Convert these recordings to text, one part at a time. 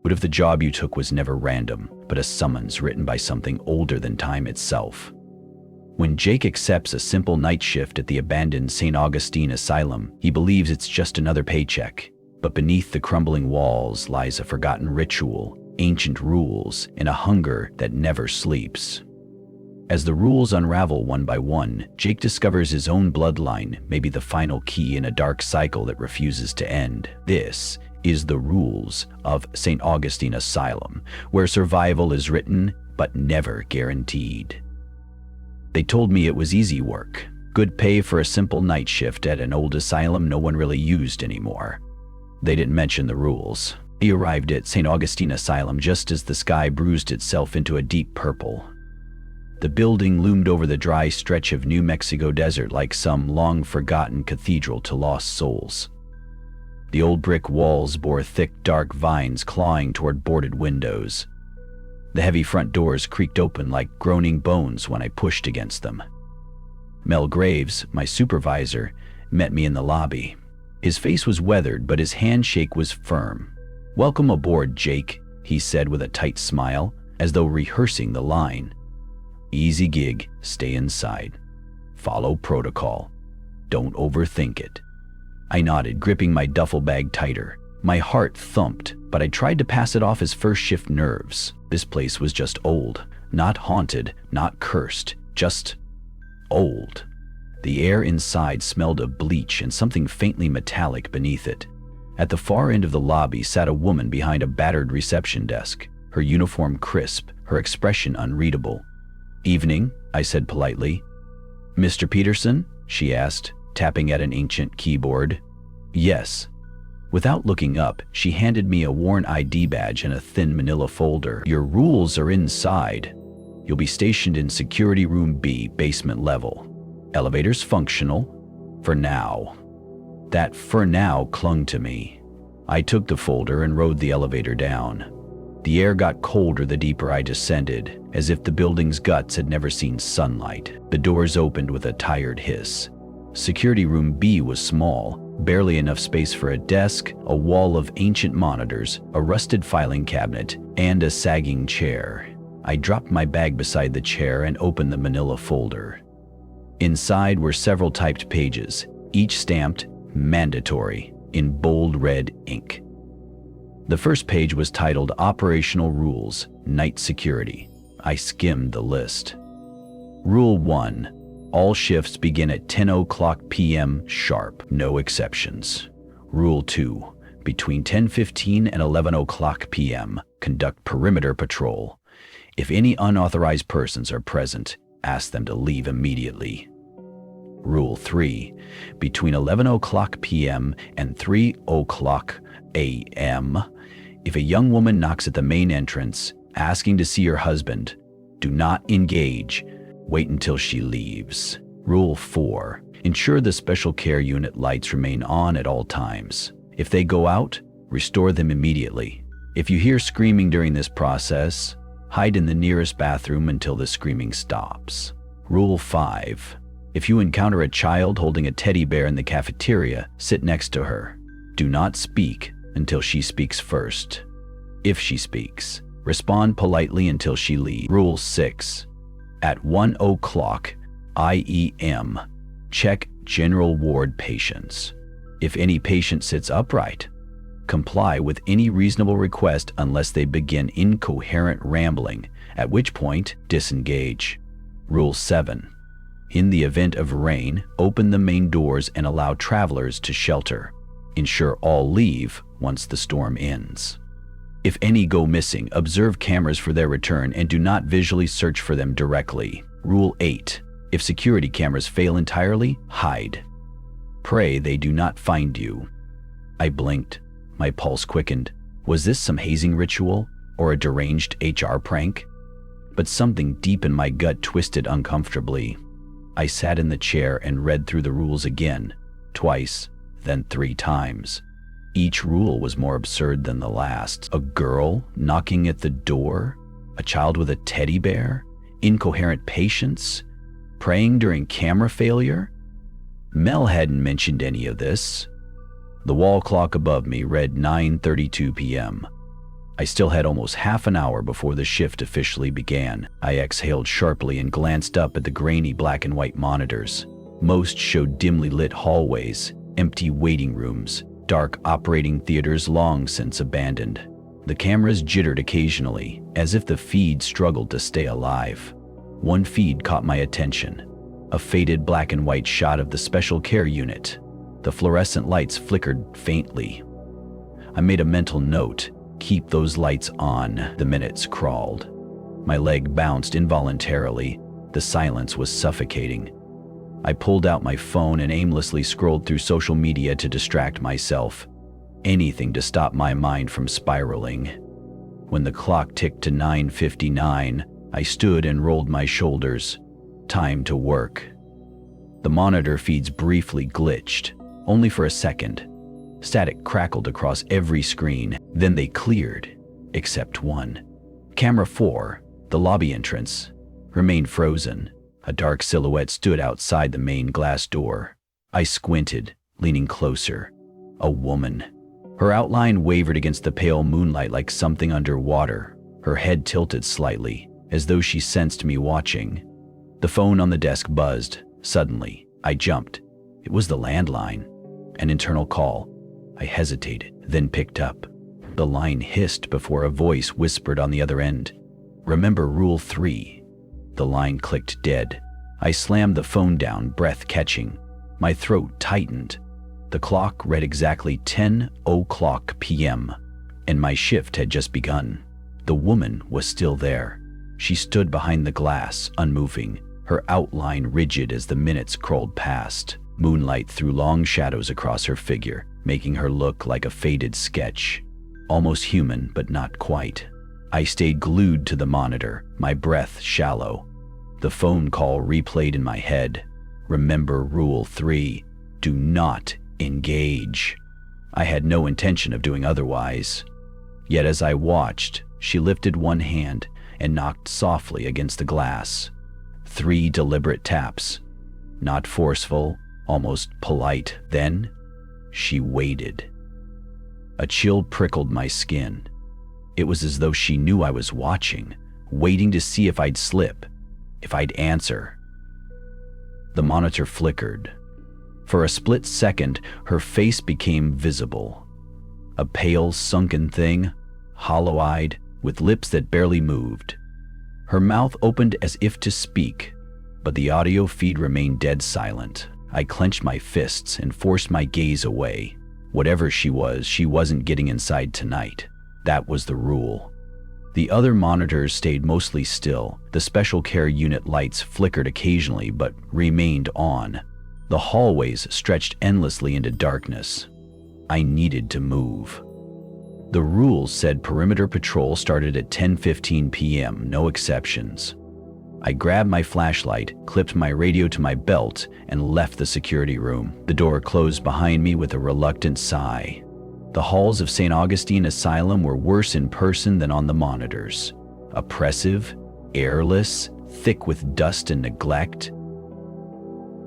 What if the job you took was never random, but a summons written by something older than time itself? When Jake accepts a simple night shift at the abandoned St. Augustine Asylum, he believes it's just another paycheck. But beneath the crumbling walls lies a forgotten ritual, ancient rules, and a hunger that never sleeps. As the rules unravel one by one, Jake discovers his own bloodline may be the final key in a dark cycle that refuses to end. This is the rules of St. Augustine Asylum, where survival is written but never guaranteed. They told me it was easy work, good pay for a simple night shift at an old asylum no one really used anymore. They didn't mention the rules. He arrived at St. Augustine Asylum just as the sky bruised itself into a deep purple. The building loomed over the dry stretch of New Mexico desert like some long-forgotten cathedral to lost souls. The old brick walls bore thick, dark vines clawing toward boarded windows. The heavy front doors creaked open like groaning bones when I pushed against them. Mel Graves, my supervisor, met me in the lobby. His face was weathered, but his handshake was firm. "Welcome aboard, Jake," he said with a tight smile, as though rehearsing the line. "Easy gig, stay inside. Follow protocol. Don't overthink it." I nodded, gripping my duffel bag tighter. My heart thumped, but I tried to pass it off as first shift nerves. This place was just old, not haunted, not cursed, just old. The air inside smelled of bleach and something faintly metallic beneath it. At the far end of the lobby sat a woman behind a battered reception desk, her uniform crisp, her expression unreadable. "Evening," I said politely. "Mr. Peterson?" she asked, tapping at an ancient keyboard. "Yes." Without looking up, she handed me a worn ID badge and a thin manila folder. "Your rules are inside. You'll be stationed in Security Room B, basement level. Elevators functional. For now." That "for now" clung to me. I took the folder and rode the elevator down. The air got colder the deeper I descended, as if the building's guts had never seen sunlight. The doors opened with a tired hiss. Security Room B was small, barely enough space for a desk, a wall of ancient monitors, a rusted filing cabinet, and a sagging chair. I dropped my bag beside the chair and opened the manila folder. Inside were several typed pages, each stamped "Mandatory" in bold red ink. The first page was titled Operational Rules, Night Security. I skimmed the list. Rule 1. All shifts begin at 10:00 p.m. sharp, no exceptions. Rule 2. Between 10:15 and 11:00 p.m., conduct perimeter patrol. If any unauthorized persons are present, ask them to leave immediately. Rule 3. Between 11:00 p.m. and 3:00 a.m., if a young woman knocks at the main entrance, asking to see your husband, do not engage. Wait until she leaves. Rule 4. Ensure the special care unit lights remain on at all times. If they go out, restore them immediately. If you hear screaming during this process, hide in the nearest bathroom until the screaming stops. Rule 5. If you encounter a child holding a teddy bear in the cafeteria, sit next to her. Do not speak until she speaks first. If she speaks, respond politely until she leaves. Rule 6. At 1:00 IEM, check general ward patients. If any patient sits upright, comply with any reasonable request unless they begin incoherent rambling, at which point disengage. Rule 7. In the event of rain, open the main doors and allow travelers to shelter. Ensure all leave once the storm ends. If any go missing, observe cameras for their return and do not visually search for them directly. Rule 8. If security cameras fail entirely, hide. Pray they do not find you. I blinked. My pulse quickened. Was this some hazing ritual or a deranged HR prank? But something deep in my gut twisted uncomfortably. I sat in the chair and read through the rules again, twice, then 3 times. Each rule was more absurd than the last. A girl knocking at the door, a child with a teddy bear, incoherent patients, praying during camera failure. Mel hadn't mentioned any of this. The wall clock above me read 9:32 p.m. I still had almost half an hour before the shift officially began. I exhaled sharply and glanced up at the grainy black and white monitors. Most showed dimly lit hallways, empty waiting rooms, dark operating theaters long since abandoned. The cameras jittered occasionally, as if the feed struggled to stay alive. One feed caught my attention. A faded black and white shot of the special care unit. The fluorescent lights flickered faintly. I made a mental note. Keep those lights on. The minutes crawled. My leg bounced involuntarily. The silence was suffocating. I pulled out my phone and aimlessly scrolled through social media to distract myself. Anything to stop my mind from spiraling. When the clock ticked to 9:59, I stood and rolled my shoulders. Time to work. The monitor feeds briefly glitched, only for a second. Static crackled across every screen, then they cleared, except one. Camera 4, the lobby entrance, remained frozen. A dark silhouette stood outside the main glass door. I squinted, leaning closer. A woman. Her outline wavered against the pale moonlight like something underwater. Her head tilted slightly, as though she sensed me watching. The phone on the desk buzzed. Suddenly, I jumped. It was the landline. An internal call. I hesitated, then picked up. The line hissed before a voice whispered on the other end. "Remember Rule 3. The line clicked dead. I slammed the phone down, breath catching. My throat tightened. The clock read exactly 10:00 p.m., and my shift had just begun. The woman was still there. She stood behind the glass, unmoving, her outline rigid as the minutes crawled past. Moonlight threw long shadows across her figure, making her look like a faded sketch. Almost human, but not quite. I stayed glued to the monitor, my breath shallow. The phone call replayed in my head. Remember Rule 3. Do not engage. I had no intention of doing otherwise. Yet as I watched, she lifted one hand and knocked softly against the glass. 3 deliberate taps. Not forceful, almost polite. Then, she waited. A chill prickled my skin. It was as though she knew I was watching, waiting to see if I'd slip, if I'd answer. The monitor flickered. For a split second, her face became visible. A pale, sunken thing, hollow-eyed, with lips that barely moved. Her mouth opened as if to speak, but the audio feed remained dead silent. I clenched my fists and forced my gaze away. Whatever she wasn't getting inside tonight. That was the rule. The other monitors stayed mostly still. The special care unit lights flickered occasionally but remained on. The hallways stretched endlessly into darkness. I needed to move. The rules said perimeter patrol started at 10:15 p.m., no exceptions. I grabbed my flashlight, clipped my radio to my belt, and left the security room. The door closed behind me with a reluctant sigh. The halls of St. Augustine Asylum were worse in person than on the monitors. Oppressive, airless, thick with dust and neglect.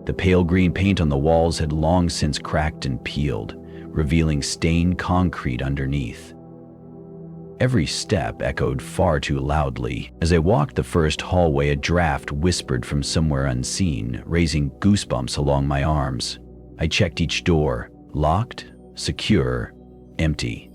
The pale green paint on the walls had long since cracked and peeled, revealing stained concrete underneath. Every step echoed far too loudly. As I walked the first hallway, a draft whispered from somewhere unseen, raising goosebumps along my arms. I checked each door. Locked, secure, empty.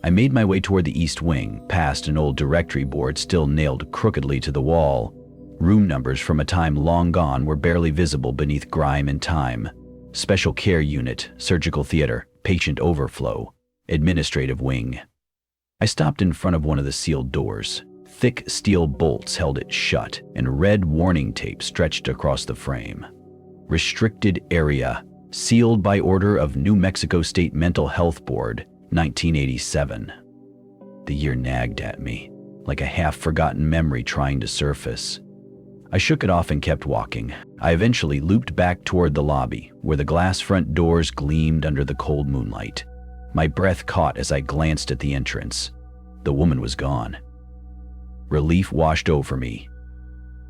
I made my way toward the east wing, past an old directory board still nailed crookedly to the wall. Room numbers from a time long gone were barely visible beneath grime and time. Special care unit, surgical theater, patient overflow, administrative wing. I stopped in front of one of the sealed doors. Thick steel bolts held it shut, and red warning tape stretched across the frame. Restricted area, sealed by order of New Mexico State Mental Health Board, 1987. The year nagged at me, like a half-forgotten memory trying to surface. I shook it off and kept walking. I eventually looped back toward the lobby, where the glass front doors gleamed under the cold moonlight. My breath caught as I glanced at the entrance. The woman was gone. Relief washed over me,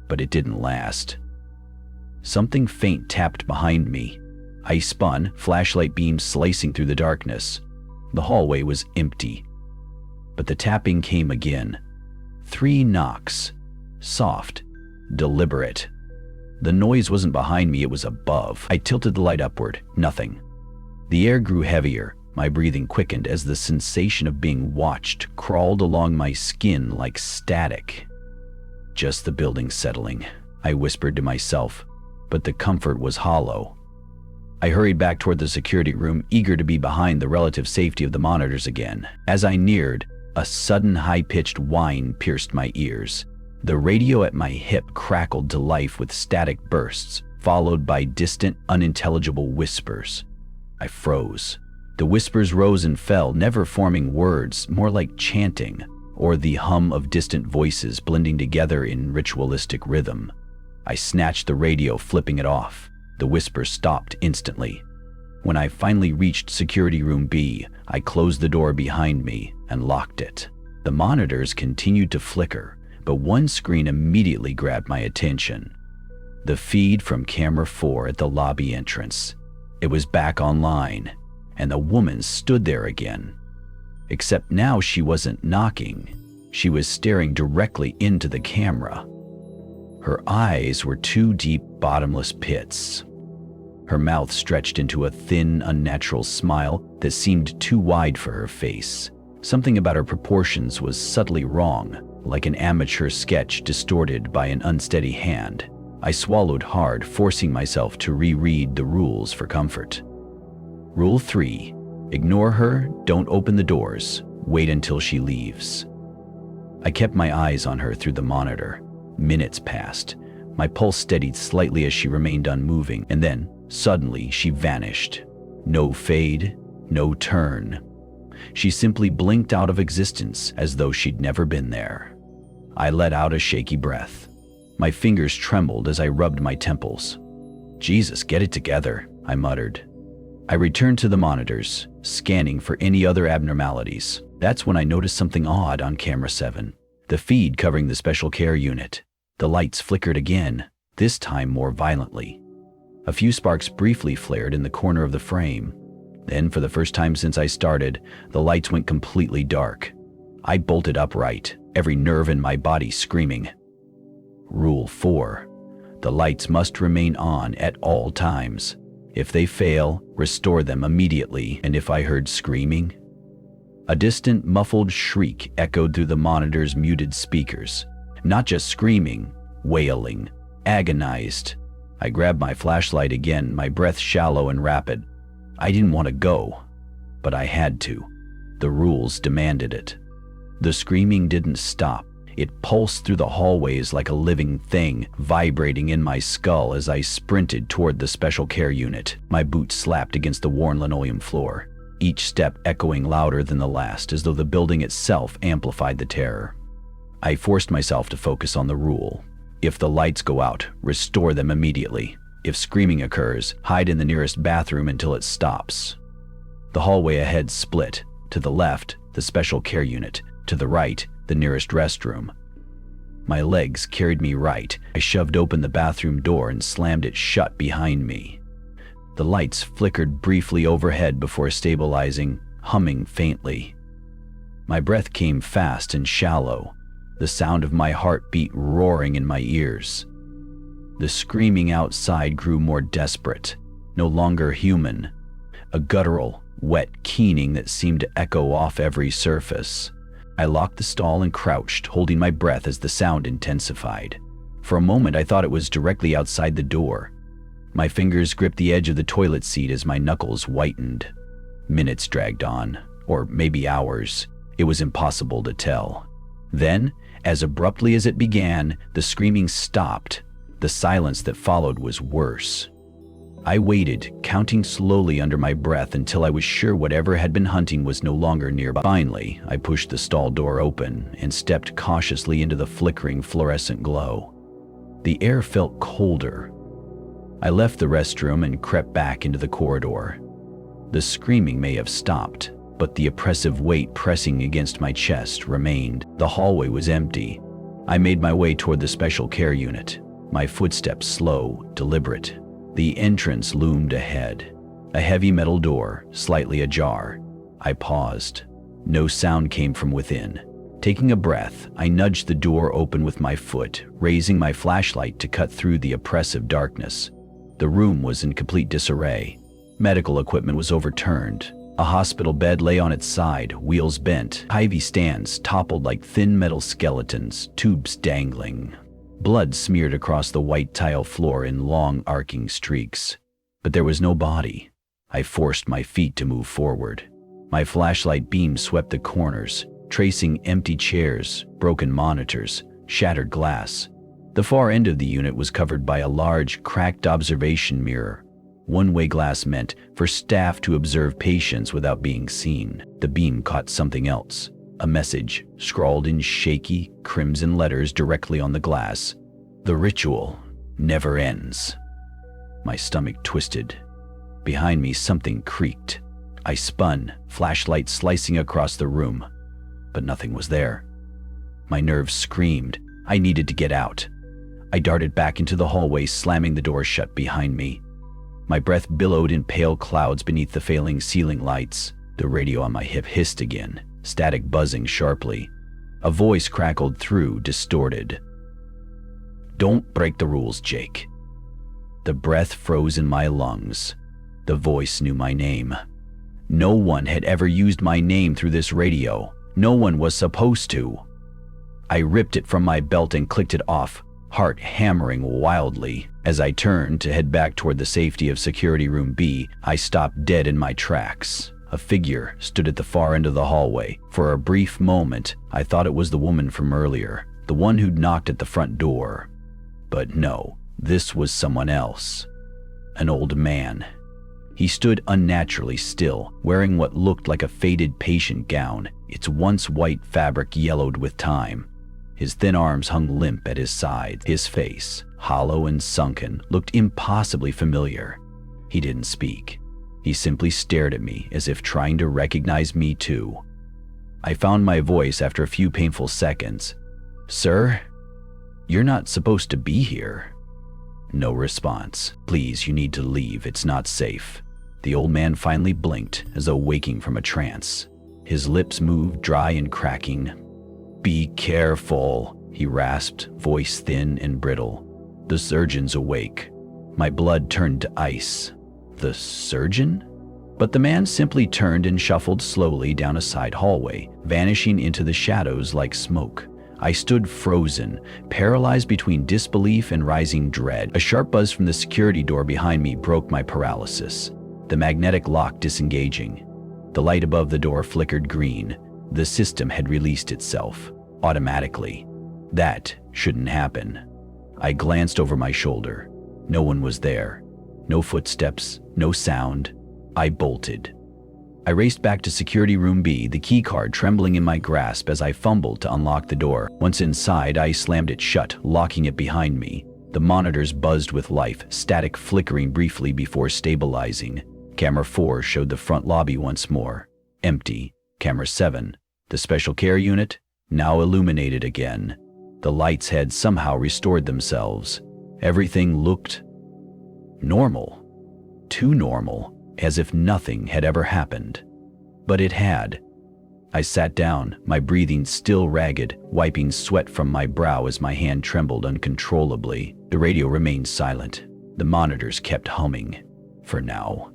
but it didn't last. Something faint tapped behind me. I spun, flashlight beams slicing through the darkness. The hallway was empty. But the tapping came again. 3 knocks. Soft. Deliberate. The noise wasn't behind me, it was above. I tilted the light upward. Nothing. The air grew heavier. My breathing quickened as the sensation of being watched crawled along my skin like static. Just the building settling, I whispered to myself, but the comfort was hollow. I hurried back toward the security room, eager to be behind the relative safety of the monitors again. As I neared, a sudden high-pitched whine pierced my ears. The radio at my hip crackled to life with static bursts, followed by distant, unintelligible whispers. I froze. The whispers rose and fell, never forming words, more like chanting, or the hum of distant voices blending together in ritualistic rhythm. I snatched the radio, flipping it off. The whispers stopped instantly. When I finally reached Security Room B, I closed the door behind me and locked it. The monitors continued to flicker, but one screen immediately grabbed my attention. The feed from Camera 4 at the lobby entrance. It was back online, and the woman stood there again. Except now she wasn't knocking. She was staring directly into the camera. Her eyes were 2 deep, bottomless pits. Her mouth stretched into a thin, unnatural smile that seemed too wide for her face. Something about her proportions was subtly wrong, like an amateur sketch distorted by an unsteady hand. I swallowed hard, forcing myself to reread the rules for comfort. Rule 3. Ignore her, don't open the doors, wait until she leaves. I kept my eyes on her through the monitor. Minutes passed. My pulse steadied slightly as she remained unmoving, and then, suddenly, she vanished. No fade, no turn. She simply blinked out of existence as though she'd never been there. I let out a shaky breath. My fingers trembled as I rubbed my temples. "Jesus, get it together," I muttered. I returned to the monitors, scanning for any other abnormalities. That's when I noticed something odd on Camera 7. The feed covering the special care unit. The lights flickered again, this time more violently. A few sparks briefly flared in the corner of the frame. Then, for the first time since I started, the lights went completely dark. I bolted upright, every nerve in my body screaming. Rule 4. The lights must remain on at all times. If they fail, restore them immediately. And if I heard screaming? A distant, muffled shriek echoed through the monitor's muted speakers. Not just screaming, wailing, agonized. I grabbed my flashlight again, my breath shallow and rapid. I didn't want to go, but I had to. The rules demanded it. The screaming didn't stop. It pulsed through the hallways like a living thing, vibrating in my skull as I sprinted toward the special care unit. My boots slapped against the worn linoleum floor, each step echoing louder than the last, as though the building itself amplified the terror. I forced myself to focus on the rule. If the lights go out, restore them immediately. If screaming occurs, hide in the nearest bathroom until it stops. The hallway ahead split. To the left, the special care unit. To the right, the nearest restroom. My legs carried me right. I shoved open the bathroom door and slammed it shut behind me. The lights flickered briefly overhead before stabilizing, humming faintly. My breath came fast and shallow, the sound of my heartbeat roaring in my ears. The screaming outside grew more desperate, no longer human, a guttural, wet keening that seemed to echo off every surface. I locked the stall and crouched, holding my breath as the sound intensified. For a moment, I thought it was directly outside the door. My fingers gripped the edge of the toilet seat as my knuckles whitened. Minutes dragged on, or maybe hours. It was impossible to tell. Then, as abruptly as it began, the screaming stopped. The silence that followed was worse. I waited, counting slowly under my breath until I was sure whatever had been hunting was no longer nearby. Finally, I pushed the stall door open and stepped cautiously into the flickering fluorescent glow. The air felt colder. I left the restroom and crept back into the corridor. The screaming may have stopped, but the oppressive weight pressing against my chest remained. The hallway was empty. I made my way toward the special care unit, my footsteps slow, deliberate. The entrance loomed ahead, a heavy metal door, slightly ajar. I paused. No sound came from within. Taking a breath, I nudged the door open with my foot, raising my flashlight to cut through the oppressive darkness. The room was in complete disarray. Medical equipment was overturned. A hospital bed lay on its side, wheels bent, Hy-Vee stands toppled like thin metal skeletons, tubes dangling. Blood smeared across the white tile floor in long, arcing streaks. But there was no body. I forced my feet to move forward. My flashlight beam swept the corners, tracing empty chairs, broken monitors, shattered glass. The far end of the unit was covered by a large, cracked observation mirror. One-way glass meant for staff to observe patients without being seen. The beam caught something else. A message, scrawled in shaky, crimson letters directly on the glass. The ritual never ends. My stomach twisted. Behind me, something creaked. I spun, flashlight slicing across the room. But nothing was there. My nerves screamed. I needed to get out. I darted back into the hallway, slamming the door shut behind me. My breath billowed in pale clouds beneath the failing ceiling lights. The radio on my hip hissed again, static buzzing sharply. A voice crackled through, distorted. "Don't break the rules, Jake." The breath froze in my lungs. The voice knew my name. No one had ever used my name through this radio. No one was supposed to. I ripped it from my belt and clicked it off, heart hammering wildly. As I turned to head back toward the safety of Security Room B, I stopped dead in my tracks. A figure stood at the far end of the hallway. For a brief moment, I thought it was the woman from earlier, the one who'd knocked at the front door. But no, this was someone else. An old man. He stood unnaturally still, wearing what looked like a faded patient gown, its once white fabric yellowed with time. His thin arms hung limp at his sides. His face, hollow and sunken, looked impossibly familiar. He didn't speak. He simply stared at me as if trying to recognize me too. I found my voice after a few painful seconds. "Sir, you're not supposed to be here." No response. "Please, you need to leave. It's not safe." The old man finally blinked, as though waking from a trance. His lips moved, dry and cracking. "Be careful," he rasped, voice thin and brittle. "The surgeon's awake." My blood turned to ice. The surgeon? But the man simply turned and shuffled slowly down a side hallway, vanishing into the shadows like smoke. I stood frozen, paralyzed between disbelief and rising dread. A sharp buzz from the security door behind me broke my paralysis. The magnetic lock disengaging. The light above the door flickered green. The system had released itself, automatically. That shouldn't happen. I glanced over my shoulder. No one was there. No footsteps, no sound. I bolted. I raced back to Security Room B, the key card trembling in my grasp as I fumbled to unlock the door. Once inside, I slammed it shut, locking it behind me. The monitors buzzed with life, static flickering briefly before stabilizing. Camera 4 showed the front lobby once more. Empty. Camera 7, the special care unit, now illuminated again. The lights had somehow restored themselves. Everything looked normal. Too normal, as if nothing had ever happened. But it had. I sat down, my breathing still ragged, wiping sweat from my brow as my hand trembled uncontrollably. The radio remained silent. The monitors kept humming. For now.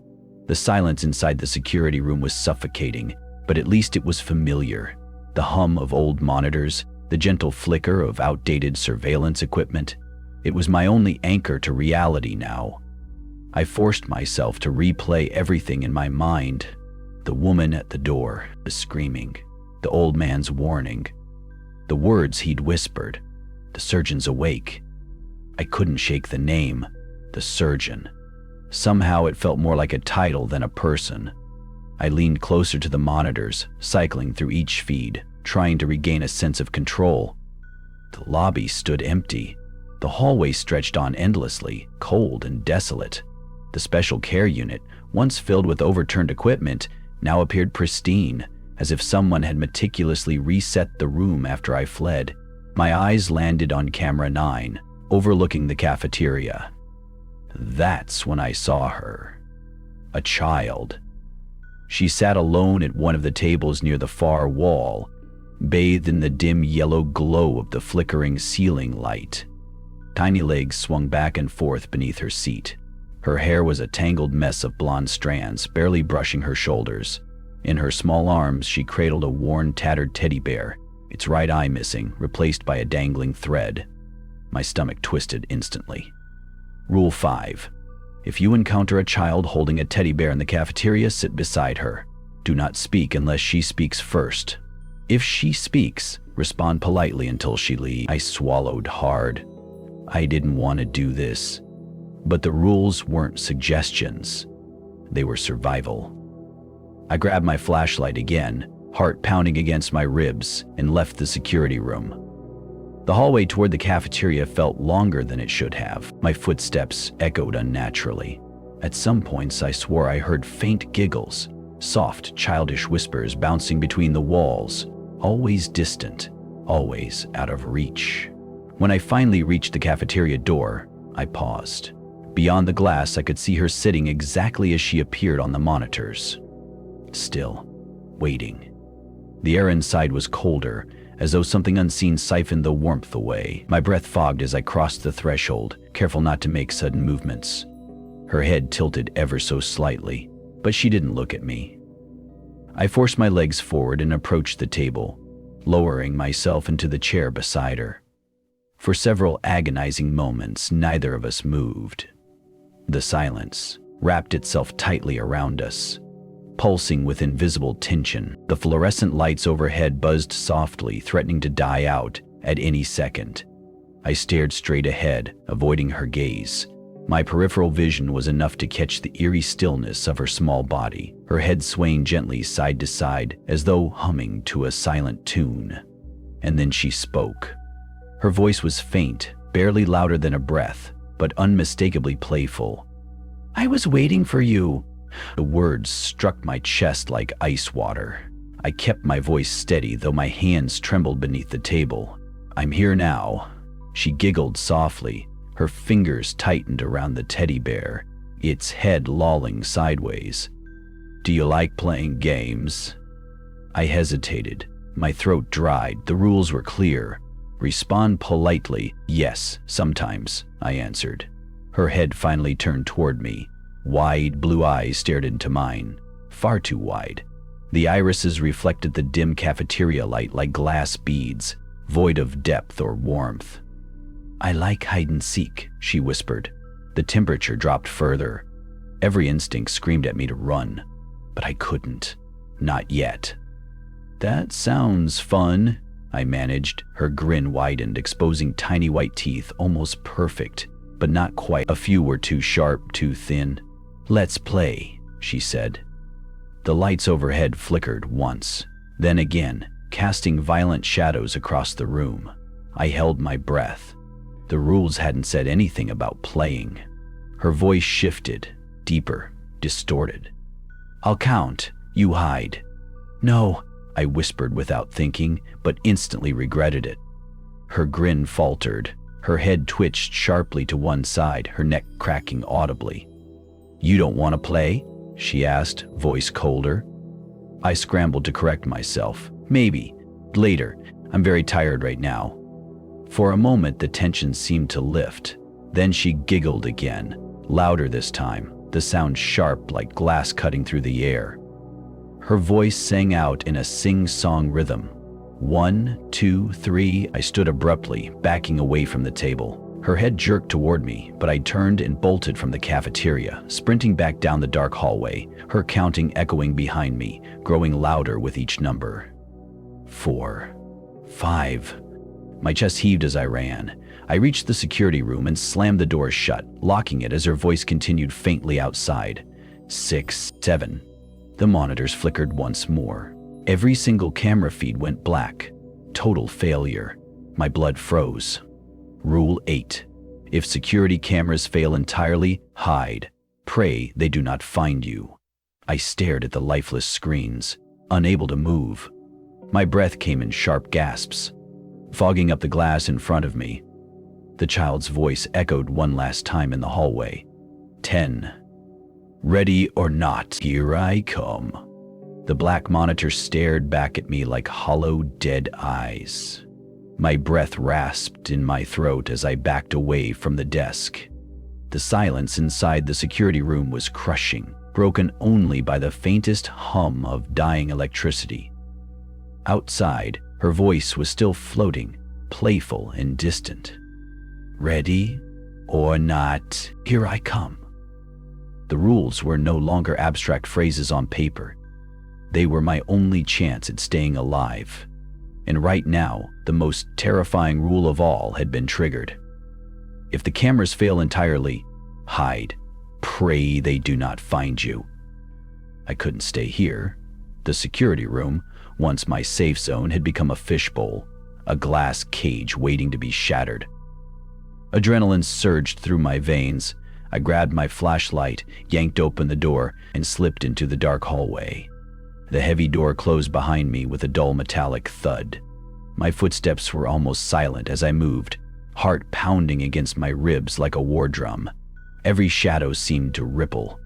The silence inside the security room was suffocating, but at least it was familiar. The hum of old monitors, the gentle flicker of outdated surveillance equipment. It was my only anchor to reality now. I forced myself to replay everything in my mind. The woman at the door, the screaming, the old man's warning, the words he'd whispered, the surgeon's awake. I couldn't shake the name, the surgeon. Somehow it felt more like a title than a person. I leaned closer to the monitors, cycling through each feed, trying to regain a sense of control. The lobby stood empty. The hallway stretched on endlessly, cold and desolate. The special care unit, once filled with overturned equipment, now appeared pristine, as if someone had meticulously reset the room after I fled. My eyes landed on camera 9, overlooking the cafeteria. That's when I saw her. A child. She sat alone at one of the tables near the far wall, bathed in the dim yellow glow of the flickering ceiling light. Tiny legs swung back and forth beneath her seat. Her hair was a tangled mess of blonde strands, barely brushing her shoulders. In her small arms, she cradled a worn, tattered teddy bear, its right eye missing, replaced by a dangling thread. My stomach twisted instantly. Rule 5. If you encounter a child holding a teddy bear in the cafeteria, sit beside her. Do not speak unless she speaks first. If she speaks, respond politely until she leaves. I swallowed hard. I didn't want to do this. But the rules weren't suggestions. They were survival. I grabbed my flashlight again, heart pounding against my ribs, and left the security room. The hallway toward the cafeteria felt longer than it should have. My footsteps echoed unnaturally. At some points, I swore I heard faint giggles, soft, childish whispers bouncing between the walls, always distant, always out of reach. When I finally reached the cafeteria door, I paused. Beyond the glass, I could see her sitting exactly as she appeared on the monitors. Still, waiting. The air inside was colder, as though something unseen siphoned the warmth away. My breath fogged as I crossed the threshold, careful not to make sudden movements. Her head tilted ever so slightly, but she didn't look at me. I forced my legs forward and approached the table, lowering myself into the chair beside her. For several agonizing moments, neither of us moved. The silence wrapped itself tightly around us, pulsing with invisible tension. The fluorescent lights overhead buzzed softly, threatening to die out at any second. I stared straight ahead, avoiding her gaze. My peripheral vision was enough to catch the eerie stillness of her small body, her head swaying gently side to side as though humming to a silent tune. And then she spoke. Her voice was faint, barely louder than a breath, but unmistakably playful. "I was waiting for you." The words struck my chest like ice water. I kept my voice steady, though my hands trembled beneath the table. "I'm here now." She giggled softly, her fingers tightened around the teddy bear, its head lolling sideways. "Do you like playing games?" I hesitated. My throat dried. The rules were clear. Respond politely. "Yes, sometimes," I answered. Her head finally turned toward me. Wide blue eyes stared into mine, far too wide. The irises reflected the dim cafeteria light like glass beads, void of depth or warmth. "I like hide and seek," she whispered. The temperature dropped further. Every instinct screamed at me to run, but I couldn't. Not yet. "That sounds fun," I managed. Her grin widened, exposing tiny white teeth, almost perfect, but not quite. A few were too sharp, too thin. "Let's play," she said. The lights overhead flickered once, then again, casting violent shadows across the room. I held my breath. The rules hadn't said anything about playing. Her voice shifted, deeper, distorted. "I'll count. You hide." "No," I whispered without thinking, but instantly regretted it. Her grin faltered. Her head twitched sharply to one side, her neck cracking audibly. "You don't want to play?" she asked, voice colder. I scrambled to correct myself. "Maybe. Later. I'm very tired right now." For a moment, the tension seemed to lift. Then she giggled again, louder this time, the sound sharp like glass cutting through the air. Her voice sang out in a sing-song rhythm. 1, 2, 3, I stood abruptly, backing away from the table. Her head jerked toward me, but I turned and bolted from the cafeteria, sprinting back down the dark hallway, her counting echoing behind me, growing louder with each number. 4, 5. My chest heaved as I ran. I reached the security room and slammed the door shut, locking it as her voice continued faintly outside. 6, 7. The monitors flickered once more. Every single camera feed went black. Total failure. My blood froze. Rule 8. If security cameras fail entirely, hide. Pray they do not find you. I stared at the lifeless screens, unable to move. My breath came in sharp gasps, fogging up the glass in front of me. The child's voice echoed one last time in the hallway. 10. Ready or not, here I come. The black monitor stared back at me like hollow, dead eyes. My breath rasped in my throat as I backed away from the desk. The silence inside the security room was crushing, broken only by the faintest hum of dying electricity. Outside, her voice was still floating, playful and distant. "Ready or not, here I come." The rules were no longer abstract phrases on paper. They were my only chance at staying alive. And right now, the most terrifying rule of all had been triggered. If the cameras fail entirely, hide. Pray they do not find you. I couldn't stay here. The security room, once my safe zone, had become a fishbowl, a glass cage waiting to be shattered. Adrenaline surged through my veins. I grabbed my flashlight, yanked open the door, and slipped into the dark hallway. The heavy door closed behind me with a dull metallic thud. My footsteps were almost silent as I moved, heart pounding against my ribs like a war drum. Every shadow seemed to ripple,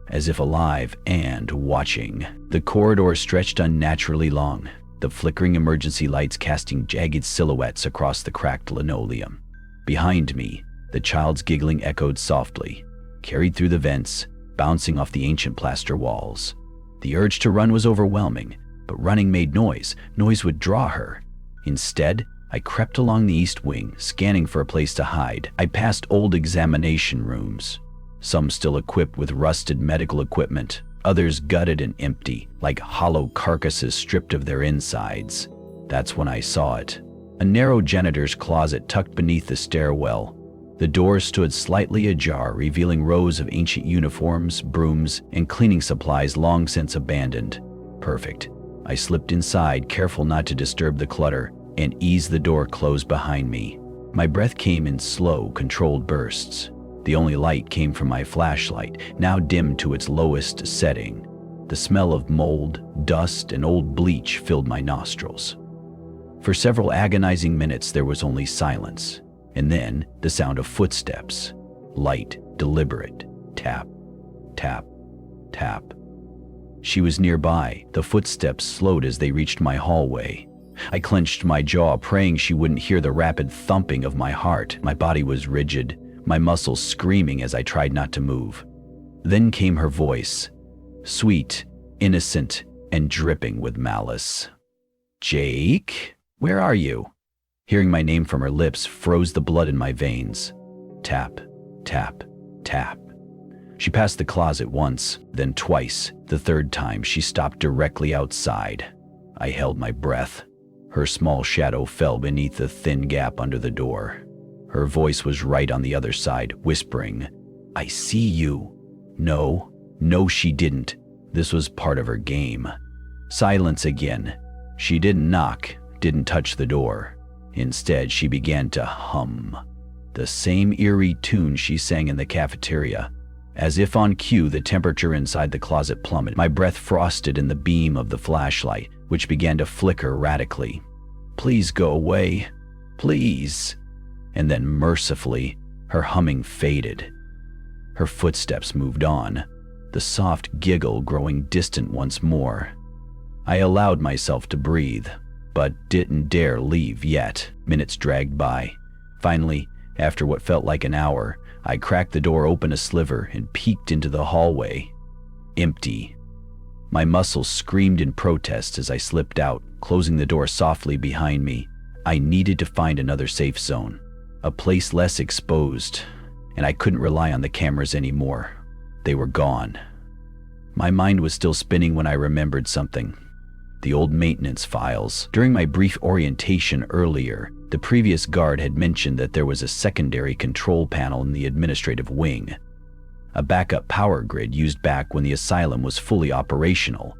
as if alive and watching. The corridor stretched unnaturally long, the flickering emergency lights casting jagged silhouettes across the cracked linoleum. Behind me, the child's giggling echoed softly, carried through the vents, bouncing off the ancient plaster walls. The urge to run was overwhelming, but running made noise. Noise would draw her. Instead, I crept along the east wing, scanning for a place to hide. I passed old examination rooms, some still equipped with rusted medical equipment, others gutted and empty, like hollow carcasses stripped of their insides. That's when I saw it. A narrow janitor's closet tucked beneath the stairwell. The door stood slightly ajar, revealing rows of ancient uniforms, brooms, and cleaning supplies long since abandoned. Perfect. I slipped inside, careful not to disturb the clutter, and eased the door closed behind me. My breath came in slow, controlled bursts. The only light came from my flashlight, now dimmed to its lowest setting. The smell of mold, dust, and old bleach filled my nostrils. For several agonizing minutes there was only silence, and then the sound of footsteps. Light, deliberate. Tap, tap, tap. She was nearby. The footsteps slowed as they reached my hallway. I clenched my jaw, praying she wouldn't hear the rapid thumping of my heart. My body was rigid, my muscles screaming as I tried not to move. Then came her voice, sweet, innocent, and dripping with malice. "Jake, where are you?" Hearing my name from her lips froze the blood in my veins. Tap, tap, tap. She passed the closet once, then twice. The third time, she stopped directly outside. I held my breath. Her small shadow fell beneath the thin gap under the door. Her voice was right on the other side, whispering, "I see you." No, she didn't. This was part of her game. Silence again. She didn't knock, didn't touch the door. Instead, she began to hum. The same eerie tune she sang in the cafeteria. As if on cue, the temperature inside the closet plummeted. My breath frosted in the beam of the flashlight, which began to flicker erratically. "Please go away. Please." And then mercifully, her humming faded. Her footsteps moved on, the soft giggle growing distant once more. I allowed myself to breathe, but didn't dare leave yet. Minutes dragged by. Finally, after what felt like an hour, I cracked the door open a sliver and peeked into the hallway. Empty. My muscles screamed in protest as I slipped out, closing the door softly behind me. I needed to find another safe zone, a place less exposed, and I couldn't rely on the cameras anymore. They were gone. My mind was still spinning when I remembered something. The old maintenance files. During my brief orientation earlier, the previous guard had mentioned that there was a secondary control panel in the administrative wing, a backup power grid used back when the asylum was fully operational.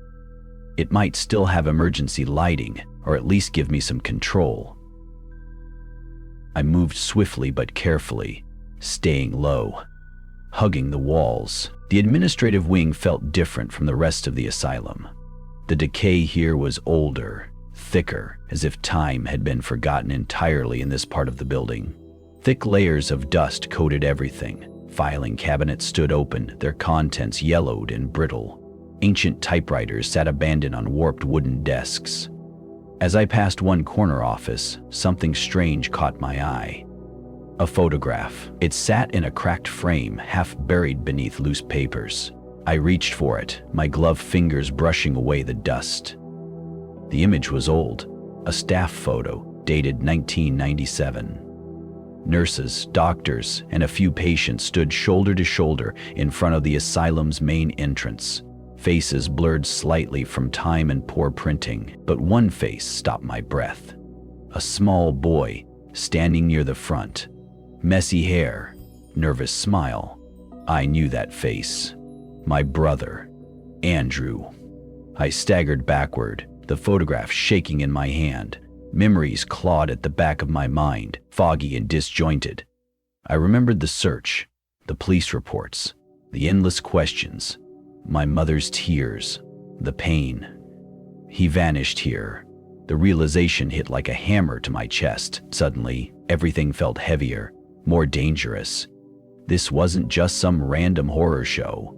It might still have emergency lighting, or at least give me some control. I moved swiftly but carefully, staying low, hugging the walls. The administrative wing felt different from the rest of the asylum. The decay here was older, thicker, as if time had been forgotten entirely in this part of the building. Thick layers of dust coated everything. Filing cabinets stood open, their contents yellowed and brittle. Ancient typewriters sat abandoned on warped wooden desks. As I passed one corner office, something strange caught my eye. A photograph. It sat in a cracked frame, half buried beneath loose papers. I reached for it, my gloved fingers brushing away the dust. The image was old, a staff photo, dated 1997. Nurses, doctors, and a few patients stood shoulder to shoulder in front of the asylum's main entrance, faces blurred slightly from time and poor printing, but one face stopped my breath. A small boy, standing near the front. Messy hair, nervous smile. I knew that face. My brother, Andrew. I staggered backward, the photograph shaking in my hand. Memories clawed at the back of my mind, foggy and disjointed. I remembered the search, the police reports, the endless questions, my mother's tears, the pain. He vanished here. The realization hit like a hammer to my chest. Suddenly, everything felt heavier, more dangerous. This wasn't just some random horror show.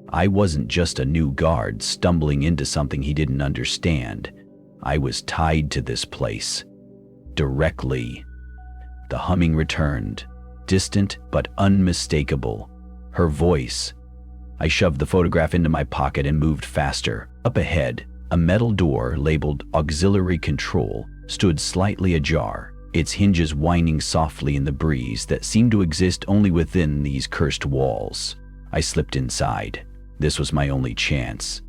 I wasn't just a new guard stumbling into something he didn't understand. I was tied to this place. Directly. The humming returned, distant but unmistakable. Her voice. I shoved the photograph into my pocket and moved faster. Up ahead, a metal door labeled Auxiliary Control stood slightly ajar, its hinges whining softly in the breeze that seemed to exist only within these cursed walls. I slipped inside. This was my only chance.